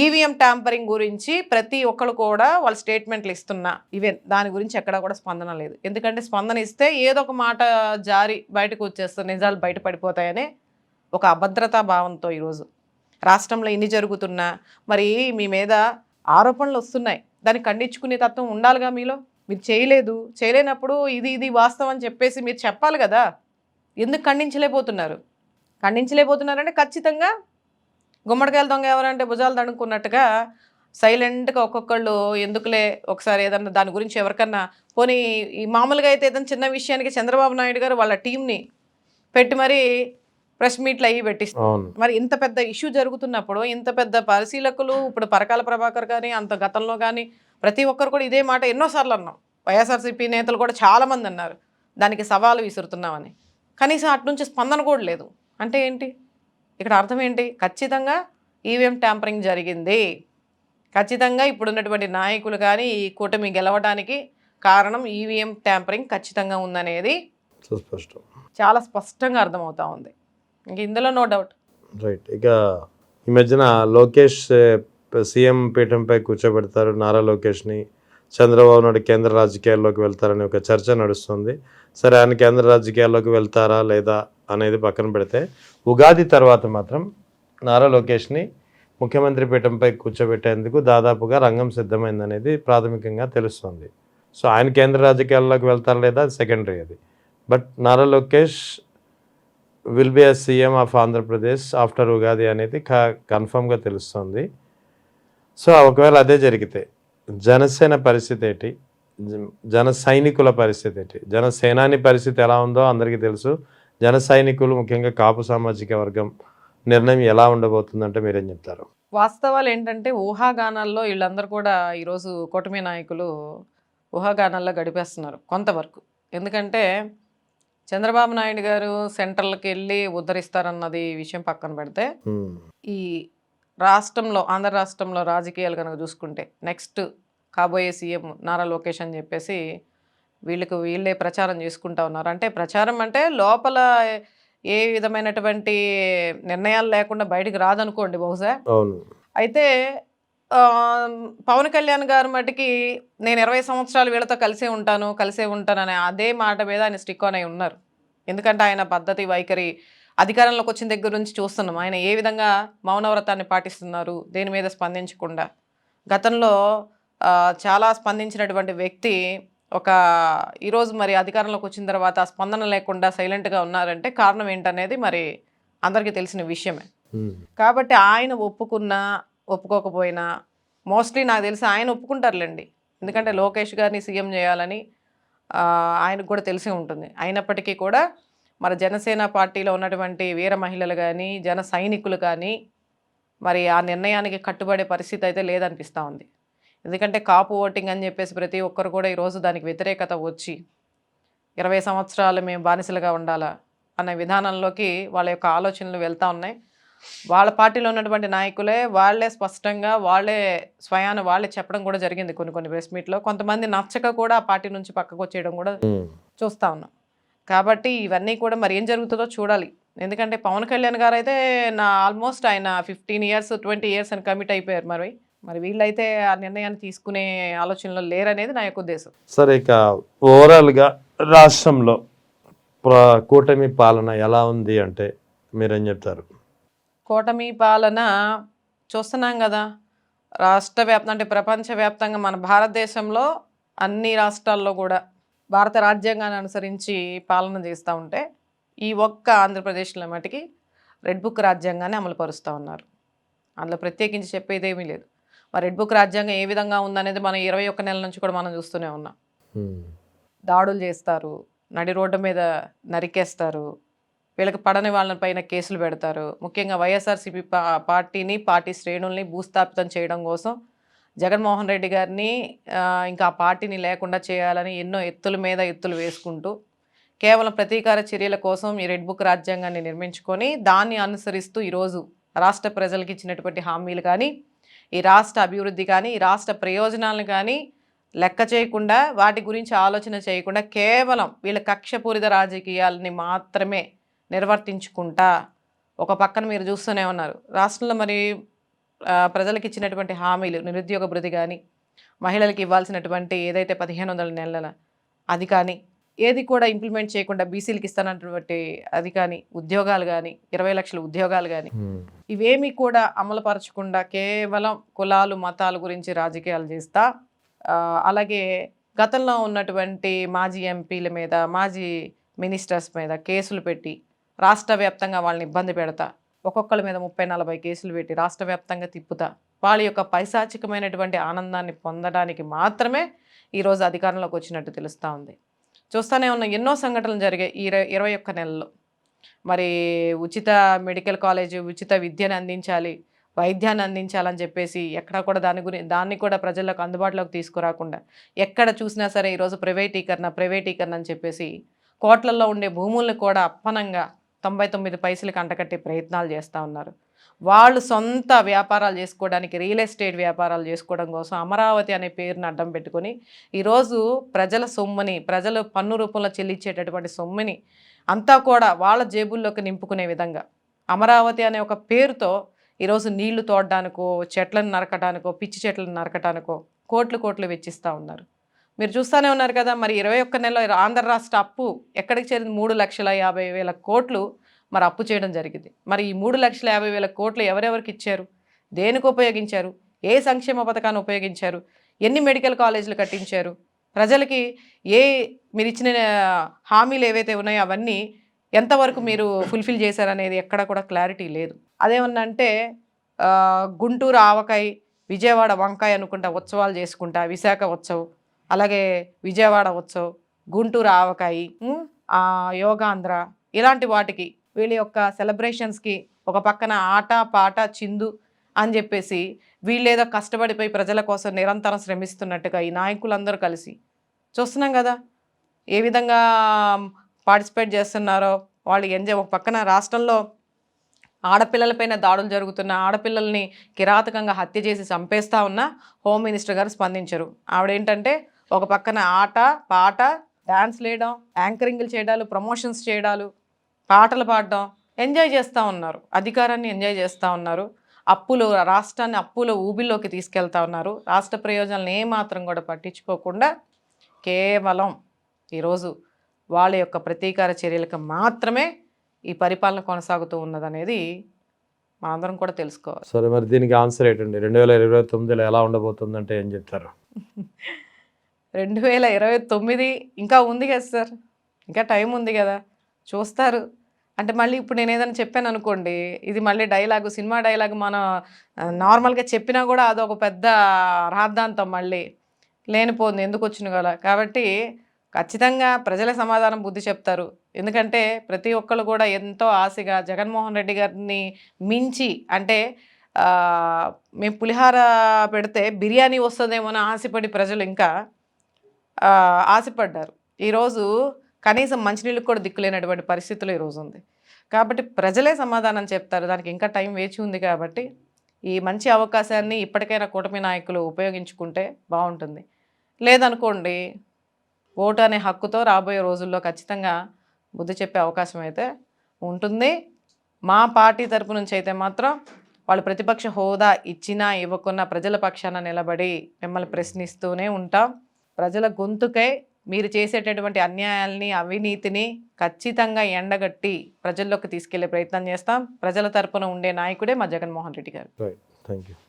ఈవీఎం ట్యాంపరింగ్ గురించి ప్రతి ఒక్కరు కూడా వాళ్ళు స్టేట్మెంట్లు ఇస్తున్నా దాని గురించి ఎక్కడా కూడా స్పందన లేదు. ఎందుకంటే స్పందన ఇస్తే ఏదో ఒక మాట జారి బయటకు వచ్చేస్తారు, నిజాలు బయటపడిపోతాయనే ఒక అభద్రతా భావంతో ఈరోజు రాష్ట్రంలో ఇన్ని జరుగుతున్నా మరి మీ మీద ఆరోపణలు వస్తున్నాయి, దాన్ని ఖండించుకునే తత్వం ఉండాలిగా మీలో. మీరు చేయలేనప్పుడు ఇది వాస్తవం అని చెప్పేసి మీరు చెప్పాలి కదా. ఎందుకు ఖండించలేకపోతున్నారంటే ఖచ్చితంగా గుమ్మడికాయల దొంగ ఎవరంటే భుజాలు దడుకున్నట్టుగా సైలెంట్గా ఒక్కొక్కళ్ళు ఎందుకులే ఒకసారి ఏదన్నా దాని గురించి ఎవరికన్నా పోనీ ఈ మామూలుగా అయితే ఏదైనా చిన్న విషయానికి చంద్రబాబు నాయుడు గారు వాళ్ళ టీంని పెట్టి మరి ప్రెస్ మీట్లు అయ్యి పెట్టిస్తారు. మరి ఇంత పెద్ద ఇష్యూ జరుగుతున్నప్పుడు ఇంత పెద్ద పరిశీలకులు ఇప్పుడు పరకాల ప్రభాకర్ కానీ అంత గతంలో కానీ ప్రతి ఒక్కరు కూడా ఇదే మాట ఎన్నోసార్లు అన్నాం. వైఎస్ఆర్సీపీ నేతలు కూడా చాలామంది అన్నారు దానికి సవాలు విసురుతున్నామని. కనీసం అటు నుంచి స్పందన కూడా లేదు. అంటే ఏంటి ఇక్కడ అర్థం ఏంటి? ఖచ్చితంగా ఈవీఎం ట్యాంపరింగ్ జరిగింది. ఖచ్చితంగా ఇప్పుడున్నటువంటి నాయకులు కానీ ఈ కూటమి గెలవడానికి కారణం ఈవీఎం ట్యాంపరింగ్ ఖచ్చితంగా ఉందనేది చాలా స్పష్టంగా అర్థమవుతా ఉంది. ఇంక ఇందులో నో డౌట్. రైట్. ఇక ఈ మధ్యన లోకేష్ సీఎం పీఠంపై కూర్చోబెడతారు నారా లోకేష్ని, చంద్రబాబు నాయుడు కేంద్ర రాజకీయాల్లోకి వెళ్తారని ఒక చర్చ నడుస్తుంది. సరే, ఆయన కేంద్ర రాజకీయాల్లోకి వెళ్తారా లేదా అనేది పక్కన పెడితే ఉగాది తర్వాత మాత్రం నారా లోకేష్ని ముఖ్యమంత్రి పీఠంపై కూర్చోబెట్టేందుకు దాదాపుగా రంగం సిద్ధమైందనేది ప్రాథమికంగా తెలుస్తుంది. సో ఆయన కేంద్ర రాజకీయాల్లోకి వెళ్తారా లేదా అది సెకండరీ. అది but Nara Lokesh will be a CM of Andhra Pradesh after Ugadi అనేది కన్ఫర్మ్గా తెలుస్తుంది. సో ఒకవేళ అదే జరిగితే జనసేన పరిస్థితి ఏంటి, జన సైనికుల పరిస్థితి ఏంటి? జనసేనాని పరిస్థితి ఎలా ఉందో అందరికీ తెలుసు. జన సైనికులు ముఖ్యంగా కాపు సామాజిక వర్గం నిర్ణయం ఎలా ఉండబోతుందంటే మీరేం చెప్తారు? వాస్తవాలు ఏంటంటే ఊహాగానాల్లో వీళ్ళందరూ కూడా ఈరోజు కూటమి నాయకులు ఊహాగానాల్లో గడిపేస్తున్నారు కొంతవరకు. ఎందుకంటే చంద్రబాబు నాయుడు గారు సెంట్రల్కి వెళ్ళి ఉద్ధరిస్తారన్నది విషయం పక్కన పెడితే ఈ రాష్ట్రంలో ఆంధ్ర రాష్ట్రంలో రాజకీయాలు కనుక చూసుకుంటే నెక్స్ట్ కాబోయే సీఎం నారా లోకేష్ అని చెప్పేసి వీళ్ళే ప్రచారం చేసుకుంటా ఉన్నారు. అంటే ప్రచారం అంటే లోపల ఏ విధమైనటువంటి నిర్ణయాలు లేకుండా బయటకు రాదనుకోండి బహుశా. అయితే పవన్ కళ్యాణ్ గారు మటుకి నేను 20 సంవత్సరాలు వీళ్ళతో కలిసే ఉంటాను అనే అదే మాట మీద ఆయన స్టిక్ ఆన్ అయి ఉన్నారు. ఎందుకంటే ఆయన పద్ధతి వైఖరి అధికారంలోకి వచ్చిన దగ్గర నుంచి చూస్తున్నాం ఆయన ఏ విధంగా మౌనవ్రతాన్ని పాటిస్తున్నారు, దేని మీద స్పందించకుండా. గతంలో చాలా స్పందించినటువంటి వ్యక్తి ఈరోజు మరి అధికారంలోకి వచ్చిన తర్వాత స్పందన లేకుండా సైలెంట్గా ఉన్నారంటే కారణం ఏంటనేది మరి అందరికీ తెలిసిన విషయమే. కాబట్టి ఆయన ఒప్పుకోకపోయినా మోస్ట్లీ నాకు తెలిసి ఆయన ఒప్పుకుంటారులేండి. ఎందుకంటే లోకేష్ గారిని సీఎం చేయాలని ఆయనకు కూడా తెలిసే ఉంటుంది. అయినప్పటికీ కూడా మరి జనసేన పార్టీలో ఉన్నటువంటి వీర మహిళలు కానీ జన సైనికులు కానీ మరి ఆ నిర్ణయానికి కట్టుబడే పరిస్థితి అయితే లేదనిపిస్తూ ఉంది. ఎందుకంటే కాపు ఓటింగ్ అని చెప్పేసి ప్రతి ఒక్కరు కూడా ఈరోజు దానికి వ్యతిరేకత వచ్చి 20 సంవత్సరాలు మేము బానిసలుగా ఉండాలా అనే విధానంలోకి వాళ్ళ యొక్క ఆలోచనలు వెళ్తూ ఉన్నాయి. వాళ్ళ పార్టీలో ఉన్నటువంటి నాయకులే వాళ్ళే స్పష్టంగా వాళ్ళే స్వయాన వాళ్ళే చెప్పడం కూడా జరిగింది కొన్ని ప్రెస్ మీట్లో. కొంతమంది నచ్చక కూడా ఆ పార్టీ నుంచి పక్కకు వచ్చేయడం కూడా చూస్తూ ఉన్నాం. కాబట్టి ఇవన్నీ కూడా మరి ఏం జరుగుతుందో చూడాలి. ఎందుకంటే పవన్ కళ్యాణ్ గారు అయితే ఆల్మోస్ట్ ఆయన 15 ఇయర్స్ 20 ఇయర్స్ అని కమిట్ అయిపోయారు. మరి వీళ్ళైతే ఆ నిర్ణయాన్ని తీసుకునే ఆలోచనలో లేరనేది నా యొక్క ఉద్దేశం. సరే, ఇక ఓవరాల్గా రాష్ట్రంలో కూటమి పాలన ఎలా ఉంది అంటే మీరేం చెప్తారు? కూటమి పాలన చూస్తున్నాం కదా, రాష్ట్ర వ్యాప్తంగా అంటే ప్రపంచవ్యాప్తంగా మన భారతదేశంలో అన్ని రాష్ట్రాల్లో కూడా భారత రాజ్యాంగాన్ని అనుసరించి పాలన చేస్తూ ఉంటే ఈ ఒక్క ఆంధ్రప్రదేశ్లో మటుకి రెడ్ బుక్ రాజ్యాంగాన్ని అమలుపరుస్తూ ఉన్నారు. అందులో ప్రత్యేకించి చెప్పేదేమీ లేదు. మరి రెడ్ బుక్ రాజ్యాంగం ఏ విధంగా ఉందనేది మనం 21 నెలల నుంచి కూడా మనం చూస్తూనే ఉన్నాం. దాడులు చేస్తారు, నడి రోడ్డు మీద నరికేస్తారు, వీళ్ళకి పడని వాళ్ళ పైన కేసులు పెడతారు. ముఖ్యంగా వైఎస్ఆర్సీపీ పార్టీని పార్టీ శ్రేణుల్ని భూస్థాపితం చేయడం కోసం జగన్మోహన్ రెడ్డి గారిని ఇంకా ఆ పార్టీని లేకుండా చేయాలని ఎన్నో ఎత్తుల మీద ఎత్తులు వేసుకుంటూ కేవలం ప్రతీకార చర్యల కోసం ఈ రెడ్ బుక్ రాజ్యాంగాన్ని నిర్మించుకొని దాన్ని అనుసరిస్తూ ఈరోజు రాష్ట్ర ప్రజలకు ఇచ్చినటువంటి హామీలు కానీ, ఈ రాష్ట్ర అభివృద్ధి కానీ, ఈ రాష్ట్ర ప్రయోజనాలను కానీ లెక్క చేయకుండా, వాటి గురించి ఆలోచన చేయకుండా కేవలం వీళ్ళ కక్షపూరిత రాజకీయాలని మాత్రమే నిర్వర్తించుకుంటా ఒక పక్కన మీరు చూస్తూనే ఉన్నారు. రాష్ట్రంలో మరి ప్రజలకు ఇచ్చినటువంటి హామీలు నిరుద్యోగ భృతి కానీ, మహిళలకు ఇవ్వాల్సినటువంటి ఏదైతే 1500 నెలల అది కానీ ఏది కూడా ఇంప్లిమెంట్ చేయకుండా బీసీలకు ఇస్తానటువంటి అది కానీ, ఉద్యోగాలు కానీ 20 లక్షల ఉద్యోగాలు కానీ ఇవేమీ కూడా అమలుపరచకుండా కేవలం కులాలు మతాల గురించి రాజకీయాలు చేస్తా, అలాగే గతంలో ఉన్నటువంటి మాజీ ఎంపీల మీద మాజీ మినిస్టర్స్ మీద కేసులు పెట్టి రాష్ట్ర వ్యాప్తంగా వాళ్ళని ఇబ్బంది పెడతా, ఒక్కొక్కరి మీద 30-40 కేసులు పెట్టి రాష్ట్ర వ్యాప్తంగా తిప్పుతా వాళ్ళ యొక్క పైశాచికమైనటువంటి ఆనందాన్ని పొందడానికి మాత్రమే ఈరోజు అధికారంలోకి వచ్చినట్టు తెలుస్తూ ఉంది. చూస్తూనే ఉన్న ఎన్నో సంఘటనలు జరిగాయి ఈ 21 నెలల్లో. మరి ఉచిత మెడికల్ కాలేజ్, ఉచిత విద్యను అందించాలి, వైద్యాన్ని అందించాలని చెప్పేసి ఎక్కడ కూడా దాన్ని కూడా ప్రజలకు అందుబాటులోకి తీసుకురాకుండా ఎక్కడ చూసినా సరే ఈరోజు ప్రైవేటీకరణ అని చెప్పేసి కోట్లల్లో ఉండే భూముల్ని కూడా అప్పనంగా 99 పైసలకి అంటకట్టే ప్రయత్నాలు చేస్తూ ఉన్నారు. వాళ్ళు సొంత వ్యాపారాలు చేసుకోవడానికి, రియల్ ఎస్టేట్ వ్యాపారాలు చేసుకోవడం కోసం అమరావతి అనే పేరుని అడ్డం పెట్టుకొని ఈరోజు ప్రజల సొమ్ముని, ప్రజలు పన్ను రూపంలో చెల్లించేటటువంటి సొమ్ముని అంతా కూడా వాళ్ళ జేబుల్లోకి నింపుకునే విధంగా అమరావతి అనే ఒక పేరుతో ఈరోజు నీళ్లు తోడడానికో, చెట్లను నరకడానికో, పిచ్చి చెట్లను నరకడానికో కోట్లు వెచ్చిస్తూ ఉన్నారు. మీరు చూస్తూనే ఉన్నారు కదా. మరి 21 నెలలో ఆంధ్ర రాష్ట్ర అప్పు ఎక్కడికి చేరింది? 3,50,000 కోట్లు మరి అప్పు చేయడం జరిగింది. మరి ఈ 3,50,000 కోట్లు ఎవరెవరికి ఇచ్చారు? దేనికి ఉపయోగించారు? ఏ సంక్షేమ పథకాన్ని ఉపయోగించారు? ఎన్ని మెడికల్ కాలేజీలు కట్టించారు? ప్రజలకి మీరు ఇచ్చిన హామీలు ఏవైతే ఉన్నాయో అవన్నీ ఎంతవరకు మీరు ఫుల్ఫిల్ చేశారనేది ఎక్కడ కూడా క్లారిటీ లేదు. అదేమన్నా అంటే గుంటూరు ఆవకాయ, విజయవాడ వంకాయ అనుకుంటా ఉత్సవాలు చేసుకుంటా, విశాఖ ఉత్సవం, అలాగే విజయవాడ ఉత్సవం, గుంటూరు ఆవకాయి, యోగాంధ్ర, ఇలాంటి వాటికి వీళ్ళ యొక్క సెలబ్రేషన్స్కి ఒక పక్కన ఆట పాట చిందు అని చెప్పేసి వీళ్ళేదో కష్టపడిపోయి ప్రజల కోసం నిరంతరం శ్రమిస్తున్నట్టుగా ఈ నాయకులందరూ కలిసి చూస్తున్నాం కదా ఏ విధంగా పార్టిసిపేట్ చేస్తున్నారో వాళ్ళు ఒక పక్కన రాష్ట్రంలో ఆడపిల్లలపైన దాడులు జరుగుతున్న, ఆడపిల్లల్ని కిరాతకంగా హత్య చేసి చంపేస్తూ ఉన్న హోమ్ మినిస్టర్ గారు స్పందించరు. ఆవిడేంటంటే ఒక పక్కన ఆట పాట, డ్యాన్స్ వేయడం, యాంకరింగ్లు చేయడాలు, ప్రమోషన్స్ చేయడాలు, పాటలు పాడడం ఎంజాయ్ చేస్తూ ఉన్నారు. అధికారాన్ని ఎంజాయ్ చేస్తూ ఉన్నారు. రాష్ట్రాన్ని అప్పుల ఊబిలోకి తీసుకెళ్తా ఉన్నారు. రాష్ట్ర ప్రయోజనాలను ఏమాత్రం కూడా పట్టించుకోకుండా కేవలం ఈరోజు వాళ్ళ యొక్క ప్రతీకార చర్యలకు మాత్రమే ఈ పరిపాలన కొనసాగుతూ ఉన్నదనేది మనందరం కూడా తెలుసుకోవాలి. సరే, మరి దీనికి ఆన్సర్ ఏంటండి? 2029లో ఎలా ఉండబోతుందంటే ఏం చెప్తారు? 2029 ఇంకా ఉంది కదా సార్, ఇంకా టైం ఉంది కదా, చూస్తారు. అంటే మళ్ళీ ఇప్పుడు నేను ఏదైనా చెప్పాను అనుకోండి, ఇది మళ్ళీ డైలాగు, సినిమా డైలాగ్ మనం నార్మల్గా చెప్పినా కూడా అదొక పెద్ద రాద్ధాంతం, మళ్ళీ లేనిపోతుంది ఎందుకు వచ్చిన కదా. కాబట్టి ఖచ్చితంగా ప్రజల సమాధానం బుద్ధి చెప్తారు. ఎందుకంటే ప్రతి ఒక్కళ్ళు కూడా ఎంతో ఆశగా జగన్మోహన్ రెడ్డి గారిని మించి అంటే మేము పులిహార పెడితే బిర్యానీ వస్తుందేమో అని ఆశపడి ప్రజలు ఇంకా ఆశపడ్డారు. ఈరోజు కనీసం మంచినీళ్ళకి కూడా దిక్కులేనటువంటి పరిస్థితులు ఈరోజు ఉంది. కాబట్టి ప్రజలే సమాధానం చెప్తారు. దానికి ఇంకా టైం వేచి ఉంది కాబట్టి ఈ మంచి అవకాశాన్ని ఇప్పటికైనా కూటమి నాయకులు ఉపయోగించుకుంటే బాగుంటుంది. లేదనుకోండి ఓటు అనే హక్కుతో రాబోయే రోజుల్లో ఖచ్చితంగా బుద్ధి చెప్పే అవకాశం అయితే ఉంటుంది. మా పార్టీ తరపు నుంచి అయితే మాత్రం వాళ్ళు ప్రతిపక్ష హోదా ఇచ్చినా ఇవ్వకున్నా ప్రజల పక్షాన నిలబడి మిమ్మల్ని ప్రశ్నిస్తూనే ఉంటాం. ప్రజల గొంతుకై మీరు చేసేటటువంటి అన్యాయాల్ని అవినీతిని ఖచ్చితంగా ఎండగట్టి ప్రజల్లోకి తీసుకెళ్లే ప్రయత్నం చేస్తాం. ప్రజల తరపున ఉండే నాయకుడే మా జగన్మోహన్ రెడ్డి గారు. Right, thank you.